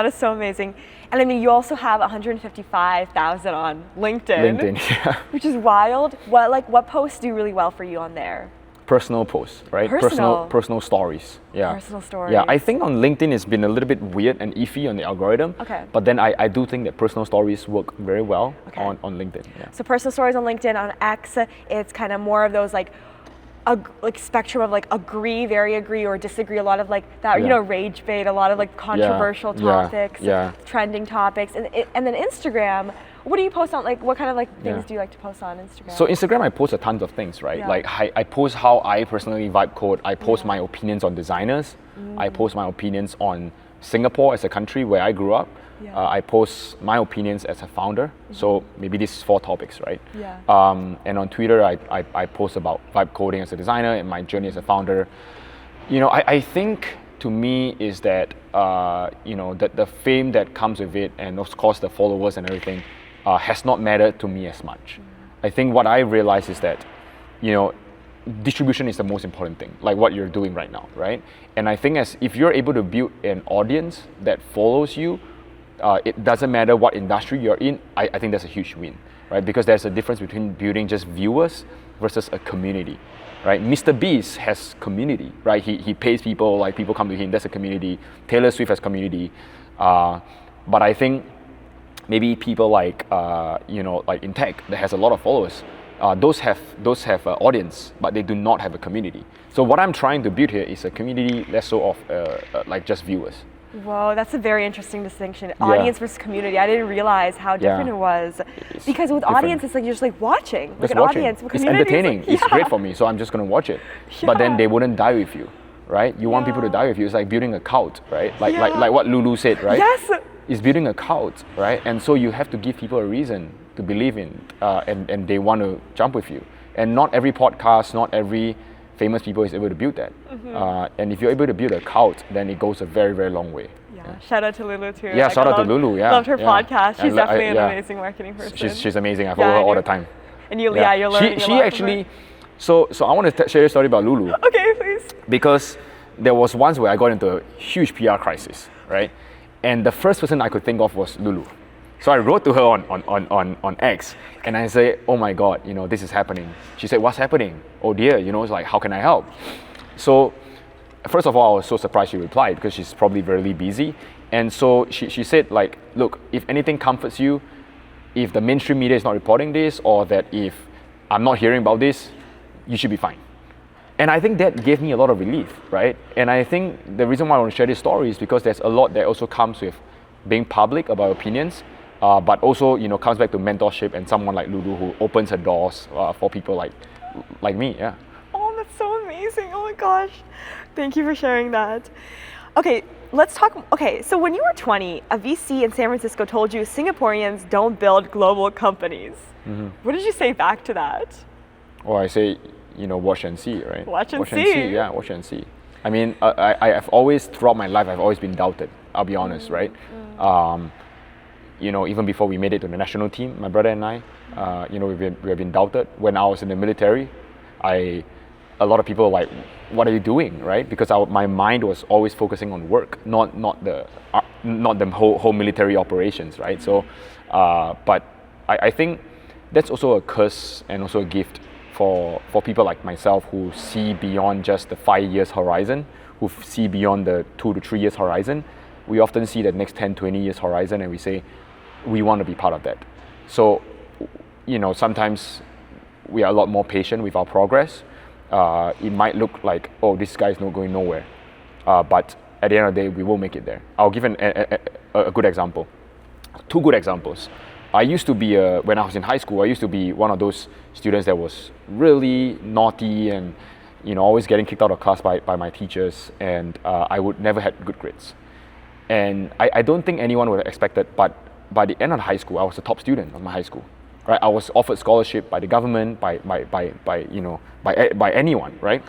Speaker 1: is so amazing. And I mean, you also have 155,000 on LinkedIn,
Speaker 2: yeah.
Speaker 1: Which is wild. What posts do really well for you on there?
Speaker 2: Personal posts, right? Personal stories. Yeah.
Speaker 1: Personal stories.
Speaker 2: Yeah, I think on LinkedIn it's been a little bit weird and iffy on the algorithm.
Speaker 1: Okay.
Speaker 2: But then I do think that personal stories work very well on LinkedIn. Yeah.
Speaker 1: So personal stories on LinkedIn. On X, it's kind of more of those like spectrum of like very agree or disagree. A lot of like that, rage bait. A lot of like controversial topics, trending topics, and then Instagram. What do you post on? Like, what kind of things do you like to post on Instagram?
Speaker 2: So Instagram, I post a tons of things, right? Yeah. Like I post how I personally vibe code. I post my opinions on designers. I post my opinions on Singapore as a country where I grew up. Yeah. I post my opinions as a founder. So maybe this is 4 topics, right?
Speaker 1: Yeah.
Speaker 2: And on Twitter, I post about vibe coding as a designer and my journey as a founder. I think to me is that that the fame that comes with it, and of course the followers and everything, has not mattered to me as much. I think what I realize is that, distribution is the most important thing, like what you're doing right now, right? And I think if you're able to build an audience that follows you, it doesn't matter what industry you're in, I think that's a huge win, right? Because there's a difference between building just viewers versus a community, right? Mr. Beast has community, right? He pays people, like people come to him, that's a community. Taylor Swift has community. But I think maybe people like in tech that has a lot of followers, those have an audience, but they do not have a community. So what I'm trying to build here is a community less so of like just viewers.
Speaker 1: Whoa, that's a very interesting distinction. Audience versus community. I didn't realize how different it was. Because with audience, it's like you're just like watching. Like an audience.
Speaker 2: It's entertaining. It's great for me, so I'm just going to watch it. But then they wouldn't die with you, right? You want people to die with you. It's like building a cult, right? Like what Lulu said, right?
Speaker 1: Yes.
Speaker 2: It's building a cult, right? And so you have to give people a reason to believe in, and they want to jump with you. And not every podcast, not every famous people is able to build that. And if you're able to build a cult, then it goes a very, very long way.
Speaker 1: Yeah. Shout out to Lulu too.
Speaker 2: Yeah, shout out to Lulu. Yeah,
Speaker 1: loved her podcast. She's definitely an
Speaker 2: yeah.
Speaker 1: amazing marketing person.
Speaker 2: She's amazing. I follow her all the time.
Speaker 1: And you're learning
Speaker 2: She
Speaker 1: a lot
Speaker 2: actually. So I want to share a story about Lulu.
Speaker 1: Okay, please.
Speaker 2: Because there was once where I got into a huge PR crisis, right? And the first person I could think of was Lulu. So I wrote to her on X, and I said, oh my God, you know, this is happening. She said, what's happening? Oh dear, you know, it's like, how can I help? So first of all, I was so surprised she replied because she's probably very busy. And so she said, like, look, if anything comforts you, if the mainstream media is not reporting this, or that if I'm not hearing about this, you should be fine. And I think that gave me a lot of relief, right? And I think the reason why I want to share this story is because there's a lot that also comes with being public about opinions, but also, you know, comes back to mentorship and someone like Lulu who opens her doors for people like me, yeah.
Speaker 1: Oh, that's so amazing. Oh my gosh. Thank you for sharing that. Okay, let's talk. Okay, so when you were 20, a VC in San Francisco told you Singaporeans don't build global companies. What did you say back to that?
Speaker 2: Well, I say, you know, watch and see, right?
Speaker 1: Watch and see.
Speaker 2: Yeah, watch and see. I mean, I have always, throughout my life, I've always been doubted, I'll be honest, right? You know, even before we made it to the national team, my brother and I, you know, we have been doubted. When I was in the military, a lot of people were like, what are you doing, right? Because my mind was always focusing on work, not the whole military operations, right? So, but I think that's also a curse and also a gift for people like myself who see beyond just the 5 years horizon, who see beyond the 2 to 3 years horizon. We often see the next 10, 20 years horizon and we say, we want to be part of that. So, you know, sometimes we are a lot more patient with our progress. It might look like, oh, this guy is not going nowhere. But at the end of the day, we will make it there. I'll give a good example. 2 good examples. I used to be, when I was in high school, I used to be one of those students that was really naughty and, you know, always getting kicked out of class by my teachers, and I would never had good grades. And I don't think anyone would have expected, but by the end of high school, I was the top student of my high school, right? I was offered scholarship by the government, by anyone, right?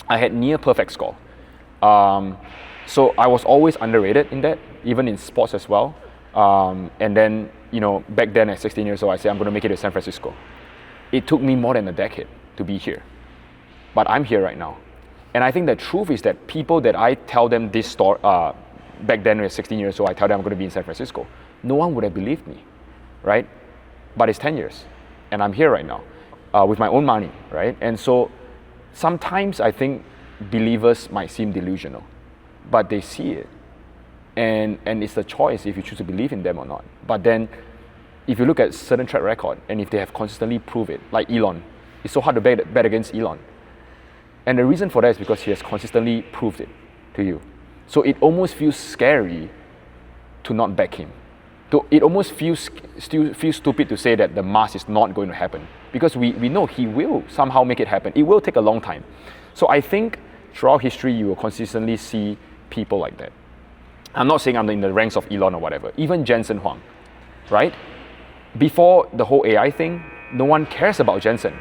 Speaker 2: I had near perfect score. So I was always underrated in that, even in sports as well. And then, you know, back then at 16 years old, I said, I'm going to make it to San Francisco. It took me more than a decade to be here, but I'm here right now. And I think the truth is that people that I tell them this story, back then when I was 16 years old, I tell them I'm going to be in San Francisco. No one would have believed me, right? But it's 10 years, and I'm here right now with my own money, right? And so sometimes I think believers might seem delusional, but they see it. And it's a choice if you choose to believe in them or not. But then if you look at certain track record, and if they have consistently proved it, like Elon, it's so hard to bet against Elon. And the reason for that is because he has consistently proved it to you. So it almost feels scary to not back him. It almost feels stupid to say that the mass is not going to happen, because we know he will somehow make it happen. It will take a long time. So I think throughout history, you will consistently see people like that. I'm not saying I'm in the ranks of Elon or whatever. Even Jensen Huang, right? Before the whole AI thing, no one cares about Jensen.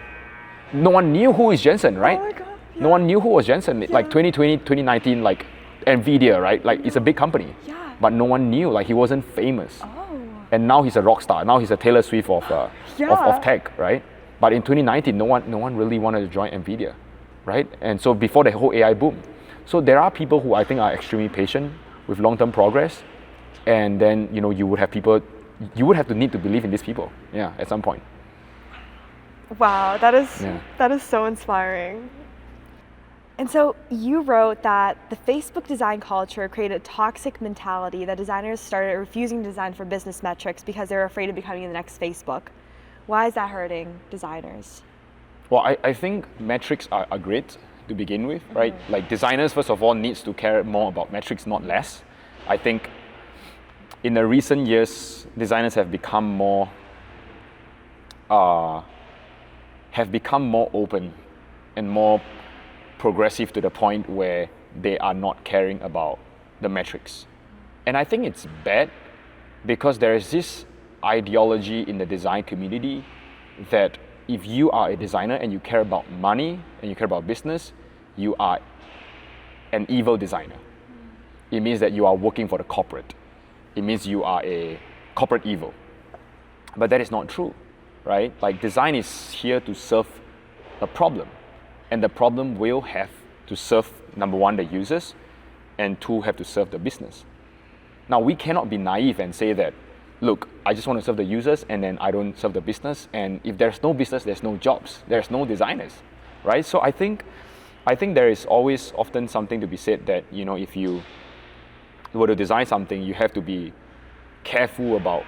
Speaker 2: No one knew who is Jensen, right?
Speaker 1: Oh my God, yeah.
Speaker 2: No one knew who was Jensen. Yeah. Like 2020, 2019, like Nvidia, right? Like it's a big company.
Speaker 1: Yeah.
Speaker 2: But no one knew, like he wasn't famous.
Speaker 1: Oh.
Speaker 2: And now he's a rock star. Now he's a Taylor Swift of tech, right? But in 2019, no one really wanted to join Nvidia, right? And so before the whole AI boom. So there are people who I think are extremely patient with long-term progress, and then, you know, you would have to need to believe in these people, at some point.
Speaker 1: Wow, that is so inspiring. And so you wrote that the Facebook design culture created a toxic mentality that designers started refusing to design for business metrics because they were afraid of becoming the next Facebook. Why is that hurting designers?
Speaker 2: Well, I think metrics are great to begin with, right? Like designers, first of all, needs to care more about metrics, not less. I think in the recent years, designers have become more open and more progressive to the point where they are not caring about the metrics. And I think it's bad because there is this ideology in the design community that if you are a designer and you care about money and you care about business, you are an evil designer. It means that you are working for the corporate. It means you are a corporate evil. But that is not true, right? Like, design is here to serve a problem. And the problem will have to serve, number one, the users, and two, have to serve the business. Now, we cannot be naive and say that, look, I just want to serve the users and then I don't serve the business. And if there's no business, there's no jobs, there's no designers, right? So I think there is always often something to be said that, you know, if you were to design something, you have to be careful about,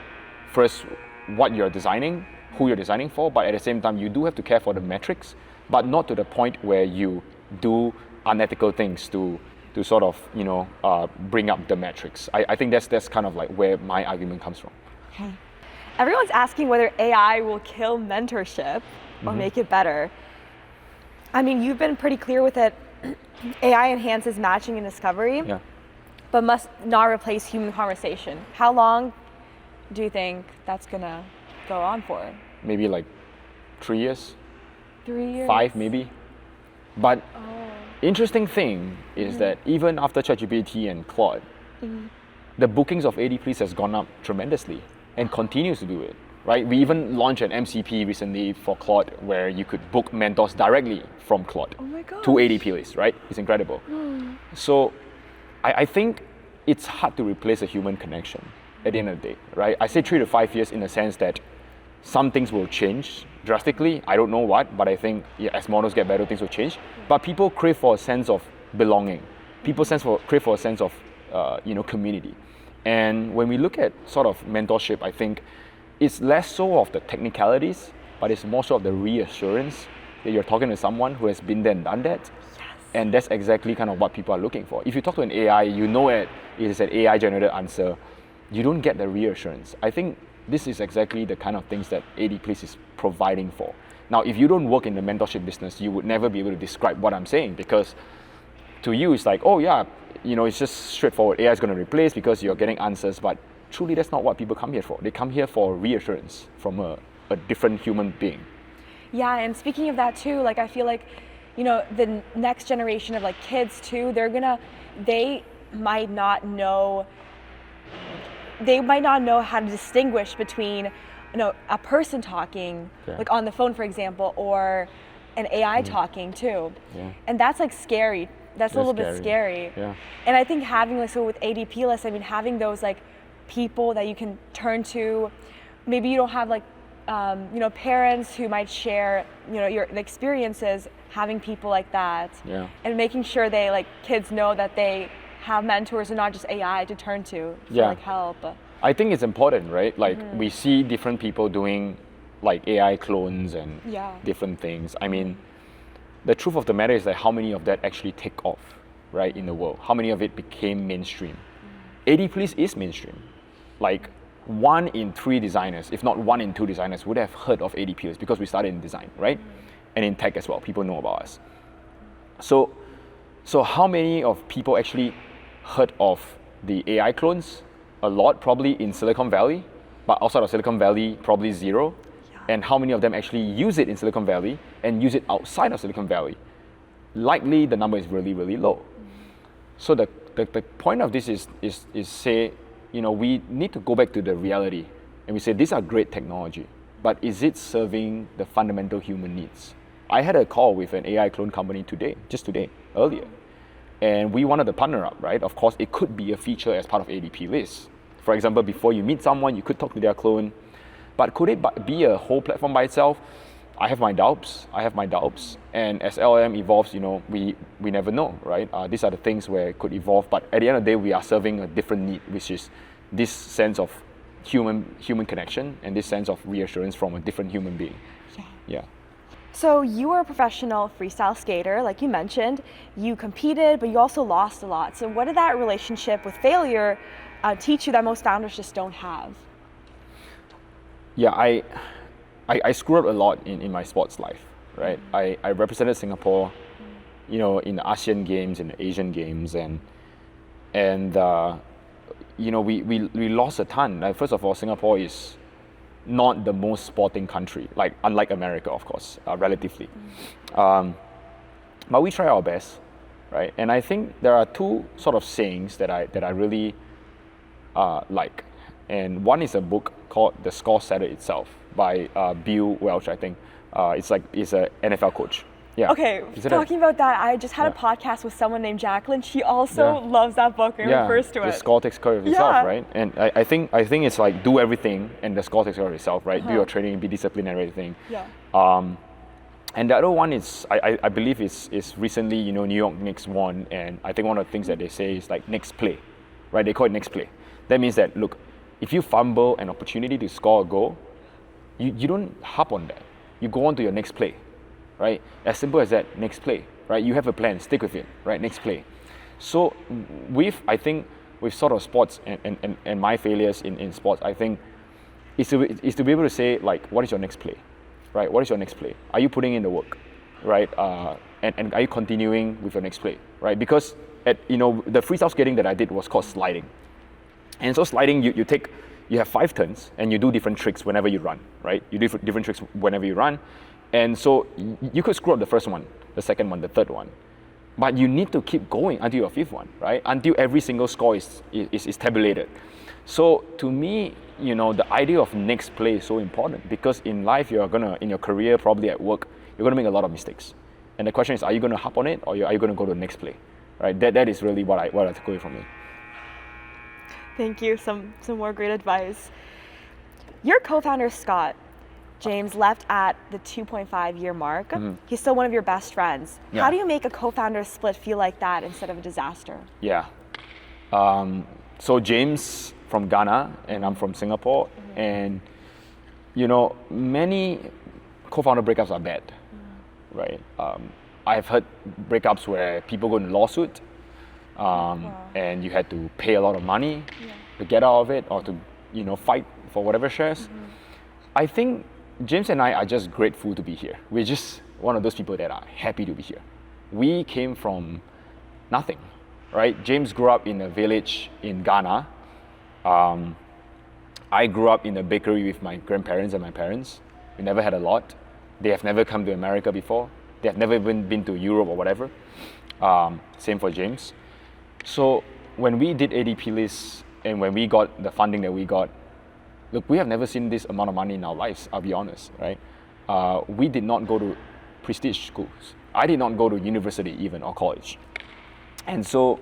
Speaker 2: first, what you're designing, who you're designing for, but at the same time, you do have to care for the metrics, but not to the point where you do unethical things to sort of, you know, bring up the metrics. I think that's kind of like where my argument comes from.
Speaker 1: Okay. Everyone's asking whether AI will kill mentorship or make it better. I mean, you've been pretty clear with it. AI enhances matching and discovery, but must not replace human conversation. How long do you think that's gonna go on for?
Speaker 2: Maybe like 3 years.
Speaker 1: 3 years?
Speaker 2: 5 maybe. But interesting thing is that even after ChatGPT and Claude, the bookings of ADPList has gone up tremendously and continues to do it, right? We even launched an MCP recently for Claude where you could book mentors directly from Claude to ADPList, right? It's incredible. So I think it's hard to replace a human connection at the end of the day, right? I say 3 to 5 years in the sense that some things will change drastically. I don't know what, but I think as models get better, things will change. But people crave for a sense of belonging. People crave for a sense of community. And when we look at sort of mentorship, I think it's less so of the technicalities, but it's more so of the reassurance that you're talking to someone who has been there and done that. And that's exactly kind of what people are looking for. If you talk to an AI, you know it is an AI-generated answer. You don't get the reassurance. I think this is exactly the kind of things that ADPList is providing for. Now, if you don't work in the mentorship business, you would never be able to describe what I'm saying, because to you, it's like, oh yeah, it's just straightforward. AI is going to replace because you're getting answers, but truly that's not what people come here for. They come here for reassurance from a different human being.
Speaker 1: Yeah, and speaking of that too, like I feel like, the next generation of like kids too, they might not know how to distinguish between, a person talking, like on the phone, for example, or an AI talking too. Yeah. And that's like scary. That's a little bit scary. Yeah. And I think having with ADPList, I mean, having those like people that you can turn to, maybe you don't have like, parents who might share, your experiences, having people like that, and making sure kids know that they have mentors and not just AI to turn to for help.
Speaker 2: I think it's important, right? Like we see different people doing like AI clones and different things. I mean, the truth of the matter is that how many of that actually take off, right, in the world? How many of it became mainstream? ADPList is mainstream. Like 1 in 3 designers, if not 1 in 2 designers, would have heard of ADPList because we started in design, right? And in tech as well, people know about us. So how many of people actually heard of the AI clones? A lot, probably in Silicon Valley, but outside of Silicon Valley, probably 0. And how many of them actually use it in Silicon Valley and use it outside of Silicon Valley? Likely the number is really, really low. So the point of this is say, we need to go back to the reality and we say these are great technology, but is it serving the fundamental human needs? I had a call with an AI clone company earlier. And we wanted to partner up, right? Of course, it could be a feature as part of ADPList. For example, before you meet someone, you could talk to their clone. But could it be a whole platform by itself? I have my doubts. And as LLM evolves, we never know, right? These are the things where it could evolve. But at the end of the day, we are serving a different need, which is this sense of human connection and this sense of reassurance from a different human being. Yeah.
Speaker 1: So you were a professional freestyle skater, like you mentioned. You competed, but you also lost a lot. So what did that relationship with failure teach you that most founders just don't have?
Speaker 2: Yeah, I screwed up a lot in my sports life, right? I represented Singapore, in the ASEAN Games, in the Asian Games, and we lost a ton. First of all, Singapore is not the most sporting country, like unlike America, of course, relatively. But we try our best, right? And I think there are two sort of sayings that I really like. And one is a book called The Score Setter Itself by Bill Welch, I think. It's an NFL coach. Yeah.
Speaker 1: Okay, talking about that, I just had a podcast with someone named Jacqueline. She also loves that book and refers to it.
Speaker 2: The score takes care of itself, right? And I think it's like do everything and the score takes care of itself, right? Do your training, be disciplined and everything.
Speaker 1: Yeah.
Speaker 2: And the other one is, I believe is recently, New York Knicks won, and I think one of the things that they say is like next play, right? They call it next play. That means that, look, if you fumble an opportunity to score a goal, you don't harp on that. You go on to your next play, right? As simple as that, next play, right? You have a plan, stick with it, right? Next play. So I think with sort of sports and my failures in sports, I think is to be able to say, like, what is your next play, right? What is your next play? Are you putting in the work, right? And are you continuing with your next play, right? Because the freestyle skating that I did was called sliding. And so sliding, you have 5 turns and you do different tricks whenever you run, right? You do different tricks whenever you run. And so you could screw up the first one, the second one, the third one. But you need to keep going until your 5th one, right? Until every single score is tabulated. So to me, the idea of next play is so important, because in life, in your career, probably at work, you're gonna make a lot of mistakes. And the question is, are you gonna hop on it, or are you gonna go to the next play, right? That is really what I take away from it.
Speaker 1: Thank you. Some more great advice. Your co-founder, Scott James, left at the 2.5-year mark. Mm-hmm. He's still one of your best friends. Yeah. How do you make a co-founder split feel like that instead of a disaster?
Speaker 2: Yeah. So James from Ghana and I'm from Singapore. Mm-hmm. And, many co-founder breakups are bad, right? I've heard breakups where people go into lawsuit. And you had to pay a lot of money to get out of it, or to fight for whatever shares. Mm-hmm. I think James and I are just grateful to be here. We're just one of those people that are happy to be here. We came from nothing, right? James grew up in a village in Ghana. I grew up in a bakery with my grandparents and my parents. We never had a lot. They have never come to America before. They have never even been to Europe or whatever. Same for James. So when we did ADPList and when we got the funding that we got, look, we have never seen this amount of money in our lives, I'll be honest, right? We did not go to prestige schools. I did not go to university even, or college. And so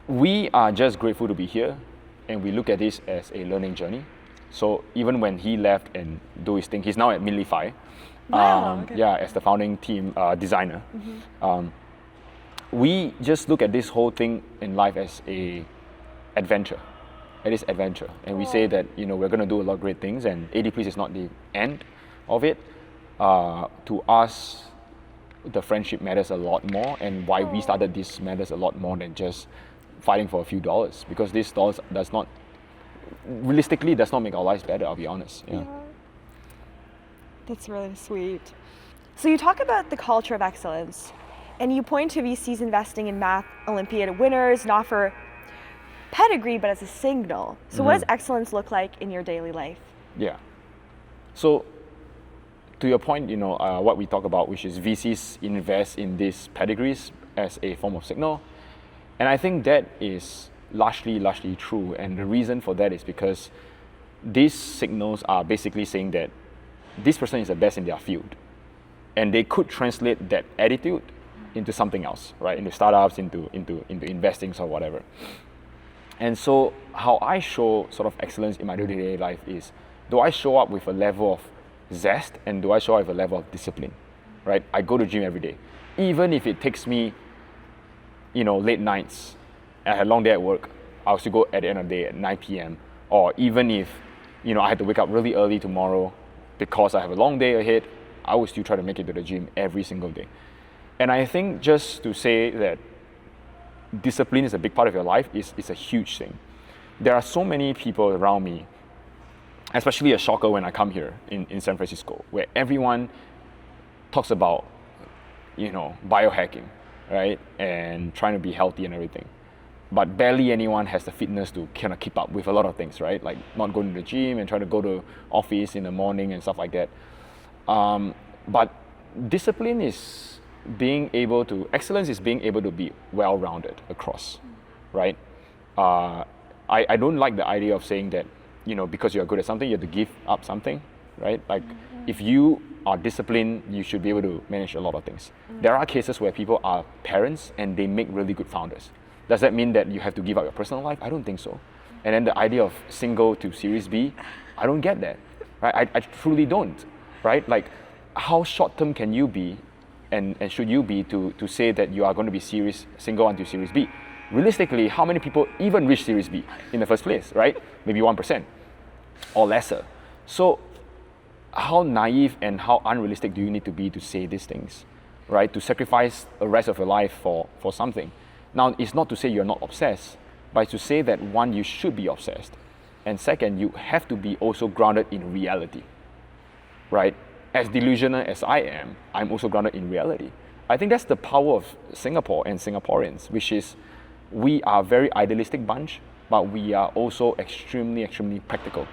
Speaker 2: we are just grateful to be here, and we look at this as a learning journey. So even when he left and do his thing, he's now at Minlify.
Speaker 1: Wow, okay.
Speaker 2: Yeah, as the founding team designer. Mm-hmm. We just look at this whole thing in life as a adventure. It is adventure. And we say that, we're going to do a lot of great things, and ADPList is not the end of it. To us, the friendship matters a lot more, and why we started this matters a lot more than just fighting for a few dollars, because these dollars realistically does not make our lives better, I'll be honest. Yeah.
Speaker 1: That's really sweet. So you talk about the culture of excellence, and you point to VCs investing in math Olympiad winners, not for pedigree, but as a signal. So what does excellence look like in your daily life?
Speaker 2: Yeah. So to your point, what we talk about, which is VCs invest in these pedigrees as a form of signal. And I think that is largely true. And the reason for that is because these signals are basically saying that this person is the best in their field. And they could translate that attitude into something else, right? Into startups, into investing or whatever. And so how I show sort of excellence in my day-to-day life is, do I show up with a level of zest, and do I show up with a level of discipline, right? I go to gym every day. Even if it takes me, late nights, I had a long day at work, I'll still go at the end of the day at 9 p.m. Or even if, I had to wake up really early tomorrow because I have a long day ahead, I will still try to make it to the gym every single day. And I think just to say that discipline is a big part of your life is a huge thing. There are so many people around me, especially a shocker when I come here in San Francisco, where everyone talks about, biohacking, right? And trying to be healthy and everything. but barely anyone has the fitness to kind of keep up with a lot of things, right? Like not going to the gym and trying to go to office in the morning and stuff like that. But discipline is excellence is being able to be well-rounded across, right? I don't like the idea of saying that, because you're good at something, you have to give up something, right? Like if you are disciplined, you should be able to manage a lot of things. There are cases where people are parents and they make really good founders. Does that mean that you have to give up your personal life? I don't think so. And then the idea of single to Series B, I don't get that, right? I truly don't, right? Like how short-term can you be and should you be to say that you are going to be single until Series B? Realistically, how many people even reach Series B in the first place, right? Maybe 1% or lesser. So how naive and how unrealistic do you need to be to say these things, right? To sacrifice the rest of your life for something. Now, it's not to say you're not obsessed, but it's to say that one, you should be obsessed. And second, you have to be also grounded in reality, right? As delusional as I am, I'm also grounded in reality. I think that's the power of Singapore and Singaporeans, which is we are a very idealistic bunch, but we are also extremely, extremely practical.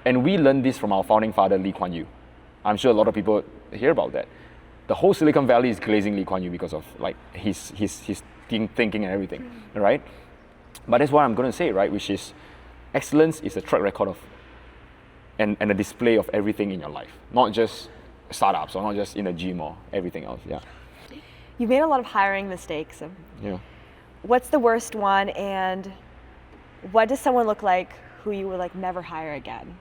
Speaker 2: And we learned this from our founding father, Lee Kuan Yew. I'm sure a lot of people hear about that. The whole Silicon Valley is glazing Lee Kuan Yew because of like his thinking and everything, right? But that's what I'm going to say, right? Which is excellence is a track record of and a display of everything in your life, not just startups or not just in a gym or everything else. Yeah.
Speaker 1: You've made a lot of hiring mistakes.
Speaker 2: Yeah.
Speaker 1: What's the worst one, and what does someone look like who you would like never hire again?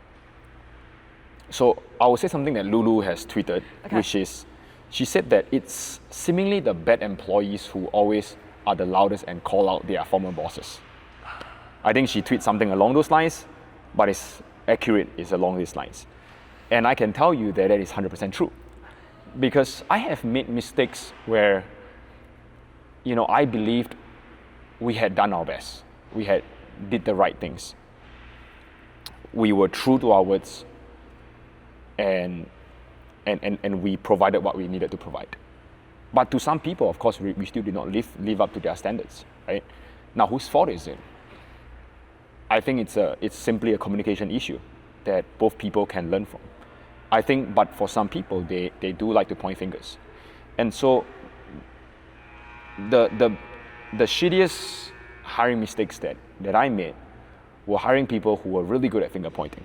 Speaker 2: So I will say something that Lulu has tweeted, which is, she said that it's seemingly the bad employees who always are the loudest and call out their former bosses. I think she tweets something along those lines, but it's accurate, it's along these lines. And I can tell you that that is 100% true. Because I have made mistakes where, I believed we had done our best. We had did the right things. We were true to our words, and we provided what we needed to provide. But to some people, of course, we still did not live up to their standards, right? Now, whose fault is it? I think it's simply a communication issue that both people can learn from. I think, but for some people, they do like to point fingers. And so the shittiest hiring mistakes that I made were hiring people who were really good at finger pointing,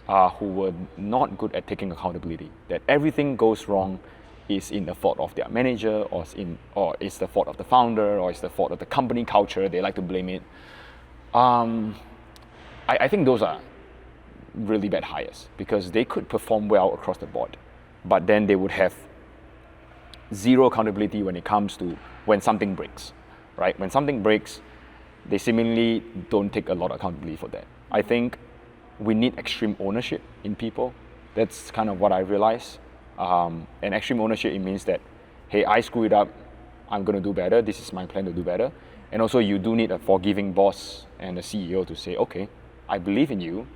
Speaker 2: who were not good at taking accountability, that everything goes wrong is in the fault of their manager, or it's the fault of the founder, or it's the fault of the company culture. They like to blame it. I think those are really bad hires because they could perform well across the board, but then they would have zero accountability when it comes to when something breaks, right? When something breaks, they seemingly don't take a lot of accountability for that. I think we need extreme ownership in people. That's kind of what I realized. And extreme ownership, it means that, hey, I screwed up, I'm going to do better, this is my plan to do better. And also you do need a forgiving boss and a CEO to say, okay, I believe in you,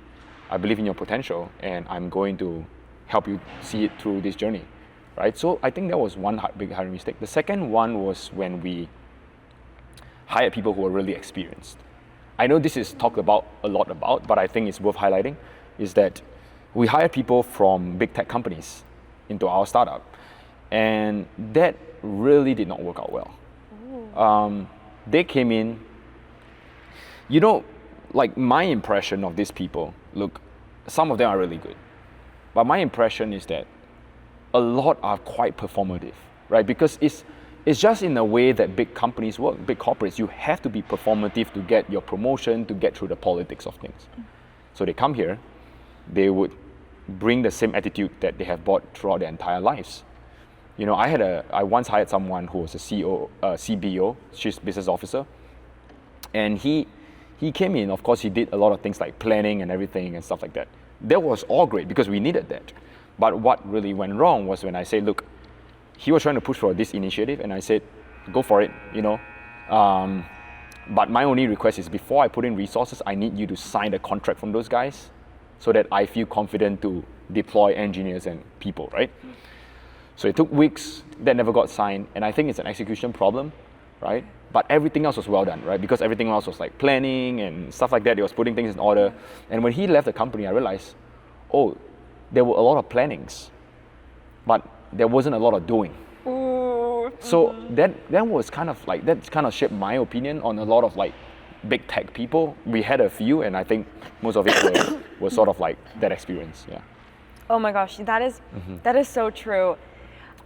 Speaker 2: I believe in your potential, and I'm going to help you see it through this journey, right? So I think that was one big hiring mistake. The second one was when we hired people who were really experienced. I know this is talked about a lot about, but I think it's worth highlighting, is that we hired people from big tech companies into our startup, and that really did not work out well. They came in, like my impression of these people, look, some of them are really good, but my impression is that a lot are quite performative, right? Because it's just in a way that big companies work, big corporates, you have to be performative to get your promotion, to get through the politics of things. So they come here, they would bring the same attitude that they have brought throughout their entire lives. I once hired someone who was a CBO, Chief Business Officer, and he came in, of course, he did a lot of things like planning and everything and stuff like that. That was all great because we needed that. But what really went wrong was when I said, look, he was trying to push for this initiative, and I said, go for it, But my only request is before I put in resources, I need you to sign a contract from those guys so that I feel confident to deploy engineers and people, right? So it took weeks, that never got signed, and I think it's an execution problem, right? but everything else was well done, right? Because everything else was like planning and stuff like that. He was putting things in order. And when he left the company, I realized, oh, there were a lot of plannings, but there wasn't a lot of doing.
Speaker 1: Ooh.
Speaker 2: So that was kind of like, that kind of shaped my opinion on a lot of like big tech people. We had a few, and I think most of it was sort of like that experience. Yeah.
Speaker 1: Oh my gosh, that is so true.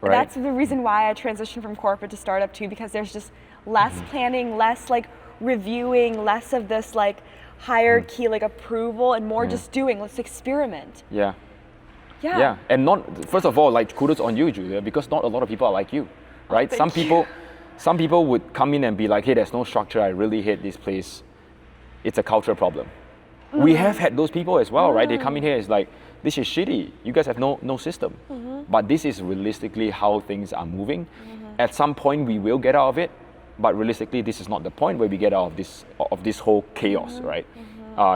Speaker 2: Right.
Speaker 1: That's the reason why I transitioned from corporate to startup too, because there's just less planning, less like reviewing, less of this like hierarchy, like approval, and more just doing. Let's experiment.
Speaker 2: Yeah.
Speaker 1: Yeah.
Speaker 2: Yeah, and first of all, like kudos on you, Julia, because not a lot of people are like you, right?
Speaker 1: Oh,
Speaker 2: some people would come in and be like, hey, there's no structure, I really hate this place. It's a culture problem. We have had those people as well, right? They come in here, it's like, this is shitty, you guys have no system. But this is realistically how things are moving. At some point we will get out of it, but realistically this is not the point where we get out of this whole chaos, right?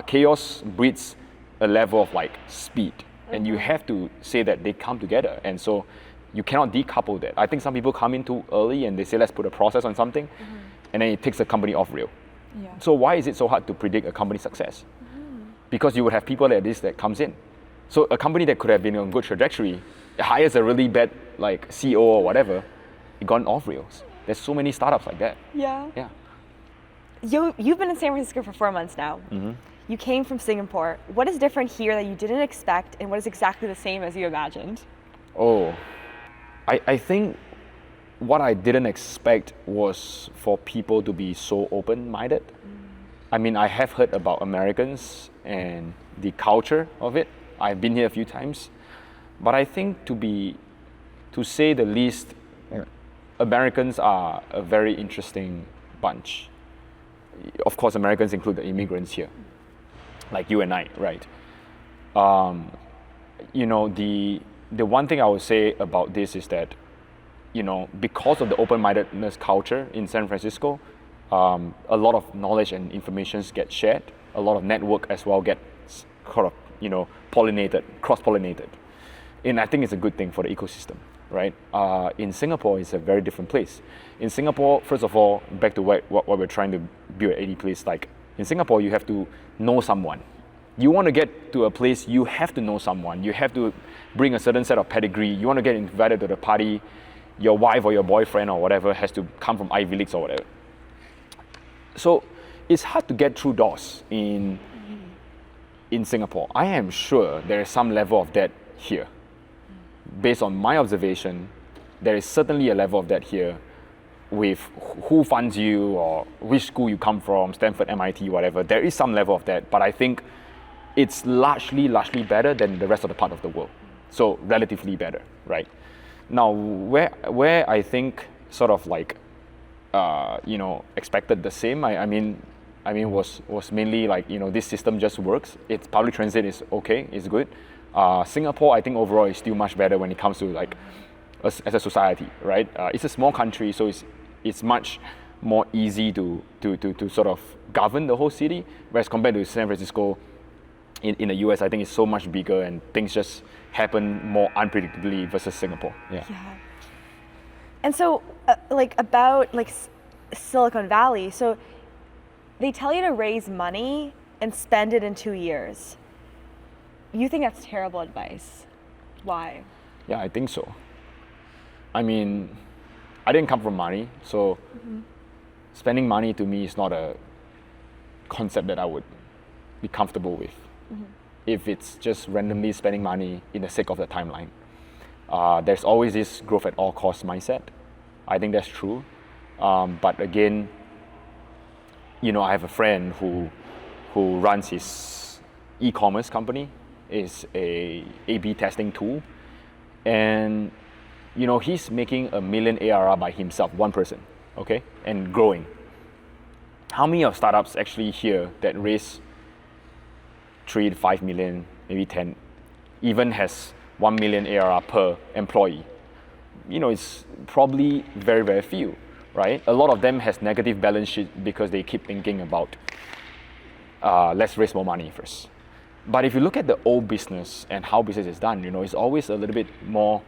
Speaker 2: Chaos breeds a level of like speed, and you have to say that they come together, and so you cannot decouple that. I think some people come in too early and they say let's put a process on something, and then it takes the company off rail.
Speaker 1: Yeah.
Speaker 2: So why is it so hard to predict a company's success? Because you would have people like this that comes in. So a company that could have been on a good trajectory hires a really bad like CEO or whatever, it gone off rails. There's so many startups like that.
Speaker 1: Yeah.
Speaker 2: Yeah.
Speaker 1: You've been in San Francisco for 4 months now. You came from Singapore. What is different here that you didn't expect, and what is exactly the same as you imagined?
Speaker 2: Oh, I think what I didn't expect was for people to be so open-minded. I mean, I have heard about Americans and the culture of it. I've been here a few times. But I think to say the least, Americans are a very interesting bunch. Of course, Americans include the immigrants here, like you and I, right? You know, the one thing I would say about this is that, you know, because of the open-mindedness culture in San Francisco, a lot of knowledge and information get shared. A lot of network as well gets sort of, you know, cross-pollinated. And I think it's a good thing for the ecosystem, right? In Singapore, it's a very different place. In Singapore, first of all, back to what we're trying to build at ADPList, like in Singapore, you have to know someone. You want to get to a place, you have to know someone. You have to bring a certain set of pedigree. You want to get invited to the party, your wife or your boyfriend or whatever has to come from Ivy Leagues or whatever. So it's hard to get through doors in Singapore. I am sure there is some level of that here. Based on my observation, there is certainly a level of that here with who funds you or which school you come from, Stanford, MIT, whatever. There is some level of that, but I think it's largely better than the rest of the part of the world. So relatively better, right? Now, where I think sort of like, you know, expected the same, I mean was mainly like, you know, this system just works. Its public transit is okay, it's good. Singapore, I think overall is still much better when it comes to like as a society, right? It's a small country, so it's much more easy to sort of govern the whole city. Whereas compared to San Francisco, in the US, I think it's so much bigger and things just happen more unpredictably versus Singapore. Yeah.
Speaker 1: And so, like about like Silicon Valley, so they tell you to raise money and spend it in 2 years. You think that's terrible advice? Why?
Speaker 2: Yeah, I think so. I mean, I didn't come from money, so spending money to me is not a concept that I would be comfortable with. If it's just randomly spending money in the sake of the timeline. There's always this growth at all costs mindset. I think that's true. But again, you know, I have a friend who runs his e-commerce company, is a A/B testing tool, and you know, he's making $1 million ARR by himself, one person, okay, and growing. How many of startups actually here that raise 3 to 5 million, maybe 10, even has 1 million ARR per employee? You know, it's probably very, very few, right? A lot of them has negative balance sheet because they keep thinking about let's raise more money first. But if you look at the old business and how business is done, you know, it's always a little bit more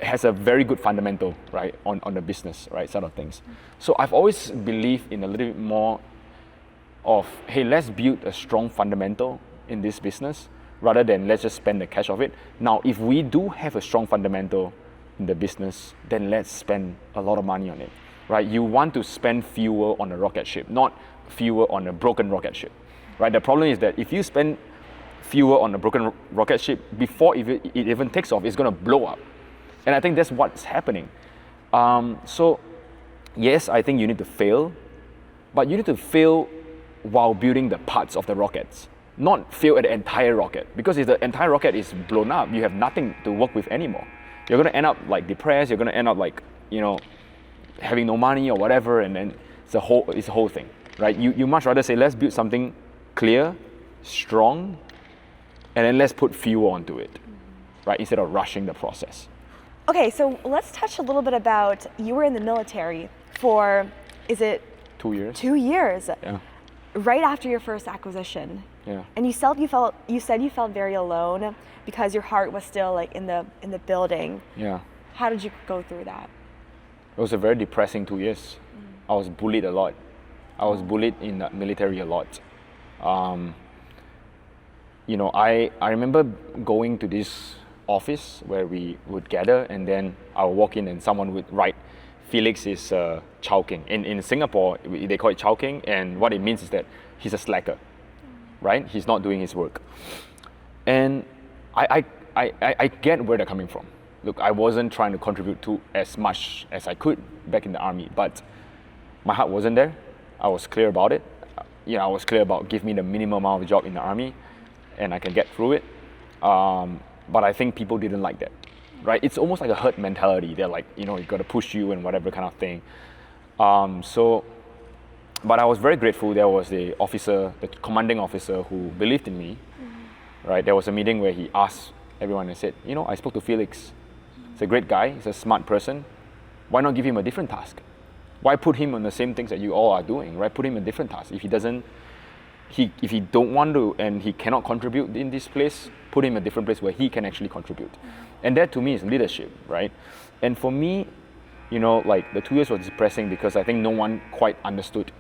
Speaker 2: has a very good fundamental, right, on the business, right, side of things. So I've always believed in a little bit more of, hey, let's build a strong fundamental in this business rather than let's just spend the cash of it. Now, if we do have a strong fundamental in the business, then let's spend a lot of money on it, right? You want to spend fewer on a rocket ship, not fewer on a broken rocket ship, right? The problem is that if you spend fewer on a broken rocket ship, before it even takes off, it's going to blow up. And I think that's what's happening. So yes, I think you need to fail, but you need to fail while building the parts of the rockets, not fail at the entire rocket. Because if the entire rocket is blown up, you have nothing to work with anymore. You're going to end up like depressed, you're going to end up like, having no money or whatever, and then it's a whole thing, right? You much rather say, let's build something clear, strong, and then let's put fuel onto it, right? Instead of rushing the process.
Speaker 1: Okay, so let's touch a little bit about, you were in the military for, is it?
Speaker 2: 2 years.
Speaker 1: 2 years.
Speaker 2: Yeah.
Speaker 1: Right after your first acquisition.
Speaker 2: Yeah.
Speaker 1: And you said you felt very alone because your heart was still like in the building.
Speaker 2: Yeah.
Speaker 1: How did you go through that?
Speaker 2: It was a very depressing 2 years. I was bullied a lot. I was bullied in the military a lot. I remember going to this office where we would gather, and then I would walk in and someone would write, Felix is chowking. In Singapore, they call it chowking, and what it means is that he's a slacker, right? He's not doing his work. And I get where they're coming from. Look, I wasn't trying to contribute to as much as I could back in the army, but my heart wasn't there. I was clear about it. I was clear about give me the minimum amount of job in the army, and I can get through it. But I think people didn't like that, right? It's almost like a herd mentality. They're like, you got to push you and whatever kind of thing. But I was very grateful. There was the commanding officer who believed in me, right? There was a meeting where he asked everyone and said, I spoke to Felix. He's a great guy. He's a smart person. Why not give him a different task? Why put him on the same things that you all are doing, right? Put him in a different task. If he don't want to and he cannot contribute in this place, put him in a different place where he can actually contribute. And that to me is leadership, right? And for me, the 2 years was depressing because I think no one quite understood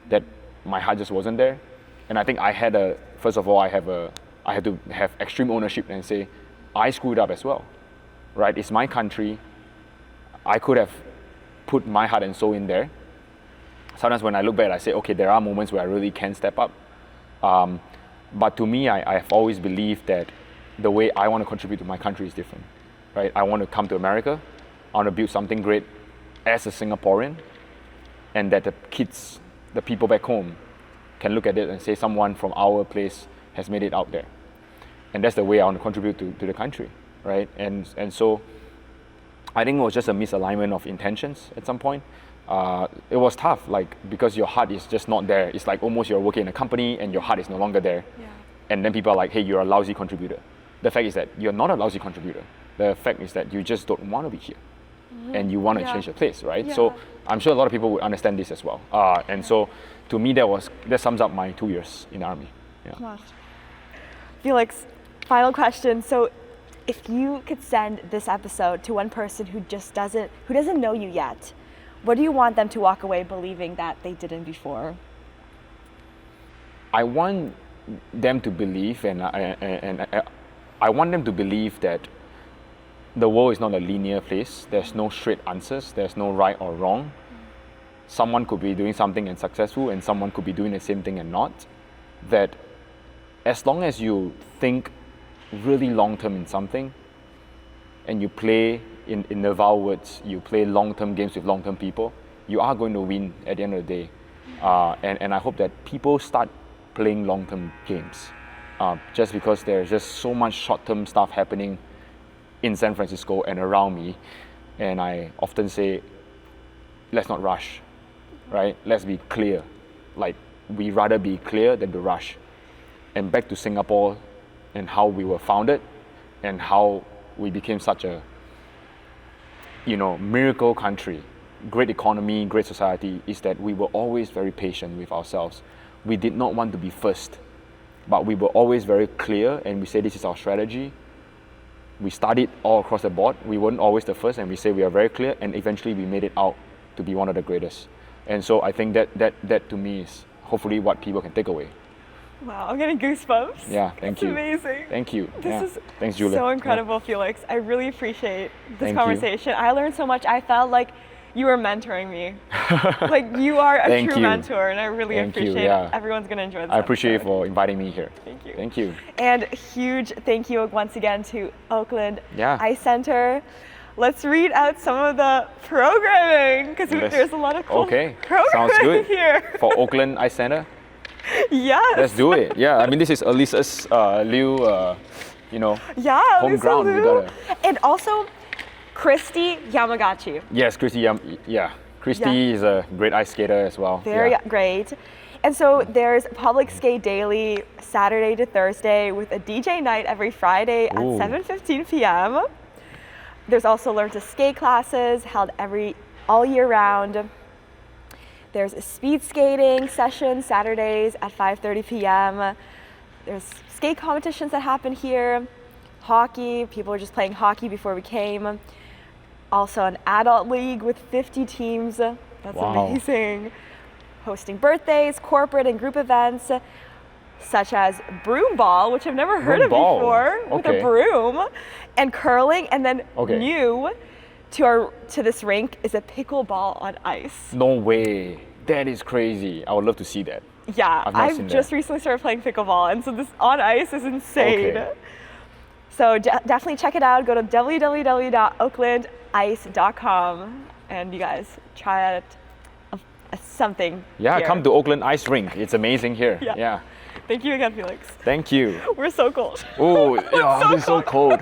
Speaker 2: that my heart just wasn't there. And I think I had to have extreme ownership and say, I screwed up as well, right? It's my country. I could have put my heart and soul in there. Sometimes when I look back, I say, okay, there are moments where I really can step up. But to me, I've always believed that the way I want to contribute to my country is different, right? I want to come to America. I want to build something great as a Singaporean, and that the kids, the people back home, can look at it and say someone from our place has made it out there. And that's the way I want to contribute to the country, right? And so I think it was just a misalignment of intentions at some point. It was tough, because your heart is just not there. It's like almost you're working in a company and your heart is no longer there. Yeah. And then people are like, hey, you're a lousy contributor. The fact is that you're not a lousy contributor. The fact is that you just don't want to be here. And you want to change the place, right? Yeah. So I'm sure a lot of people would understand this as well. And so to me, that sums up my 2 years in the army. Yeah.
Speaker 1: Gosh. Felix, final question. So if you could send this episode to one person who doesn't know you yet, what do you want them to walk away believing that they didn't before?
Speaker 2: I want them to believe, and I want them to believe that the world is not a linear place. There's no straight answers. There's no right or wrong. Someone could be doing something and successful, and someone could be doing the same thing and not. That as long as you think really long-term in something, and you play, in Naval words, you play long-term games with long-term people, you are going to win at the end of the day. And I hope that people start playing long-term games. Just because there's just so much short-term stuff happening in San Francisco and around me. And I often say, let's not rush, right? Let's be clear. We rather be clear than to rush. And back to Singapore and how we were founded and how we became such a miracle country, great economy, great society, is that we were always very patient with ourselves. We did not want to be first, but we were always very clear, and we say this is our strategy. we studied all across the board. We weren't always the first, and we say we are very clear, and eventually we made it out to be one of the greatest. And so I think that to me is hopefully what people can take away.
Speaker 1: Wow, I'm getting goosebumps.
Speaker 2: Yeah, thank you.
Speaker 1: It's amazing.
Speaker 2: Thank you.
Speaker 1: This is
Speaker 2: Thanks, Julia.
Speaker 1: so incredible, Felix. I really appreciate this
Speaker 2: Thank
Speaker 1: conversation. I learned so much. I felt like you were mentoring me. Like you are a
Speaker 2: Thank
Speaker 1: true
Speaker 2: you.
Speaker 1: mentor, and I really
Speaker 2: Thank you,
Speaker 1: appreciate
Speaker 2: yeah.
Speaker 1: everyone's going to enjoy this
Speaker 2: I appreciate you
Speaker 1: episode.
Speaker 2: for inviting me here.
Speaker 1: Thank you.
Speaker 2: Thank you.
Speaker 1: And a huge thank you once again to Oakland
Speaker 2: Yeah.
Speaker 1: Ice Center. Let's read out some of the programming because there's a lot of cool
Speaker 2: Okay,
Speaker 1: programming
Speaker 2: sounds good.
Speaker 1: here.
Speaker 2: For Oakland Ice Center,
Speaker 1: Yes.
Speaker 2: let's do it. Yeah, I mean this is Elisa's Liu,
Speaker 1: Yeah,
Speaker 2: home
Speaker 1: Lisa
Speaker 2: ground. We
Speaker 1: Liu.
Speaker 2: gotta.
Speaker 1: And also, Christy Yamagachi.
Speaker 2: Yes, Christy. Christy is a great ice skater as well.
Speaker 1: Very great. And so there's Public Skate Daily, Saturday to Thursday, with a DJ night every Friday at
Speaker 2: Ooh.
Speaker 1: 7:15 p.m. There's also Learn to Skate classes held all year round. There's a speed skating session Saturdays at 5:30 p.m. There's skate competitions that happen here. Hockey, people were just playing hockey before we came. Also an adult league with 50 teams. That's
Speaker 2: Wow.
Speaker 1: amazing. Hosting birthdays, corporate and group events, such as broom ball, which I've never heard
Speaker 2: Broom
Speaker 1: of
Speaker 2: ball.
Speaker 1: before, with
Speaker 2: Okay.
Speaker 1: a broom, and curling, and then
Speaker 2: Okay.
Speaker 1: new to this rink is a pickleball on ice.
Speaker 2: No way. That is crazy. I would love to see that.
Speaker 1: Yeah,
Speaker 2: I've not seen
Speaker 1: just
Speaker 2: that.
Speaker 1: recently started playing pickleball, and so this on ice is insane.
Speaker 2: Okay.
Speaker 1: So definitely check it out. Go to www.oaklandice.com, and you guys try out something.
Speaker 2: Yeah,
Speaker 1: here.
Speaker 2: come to Oakland Ice Rink. It's amazing here.
Speaker 1: Yeah.
Speaker 2: Yeah.
Speaker 1: Thank you again, Felix.
Speaker 2: Thank you.
Speaker 1: We're so cold.
Speaker 2: Oh, yeah,
Speaker 1: so
Speaker 2: it's so cold.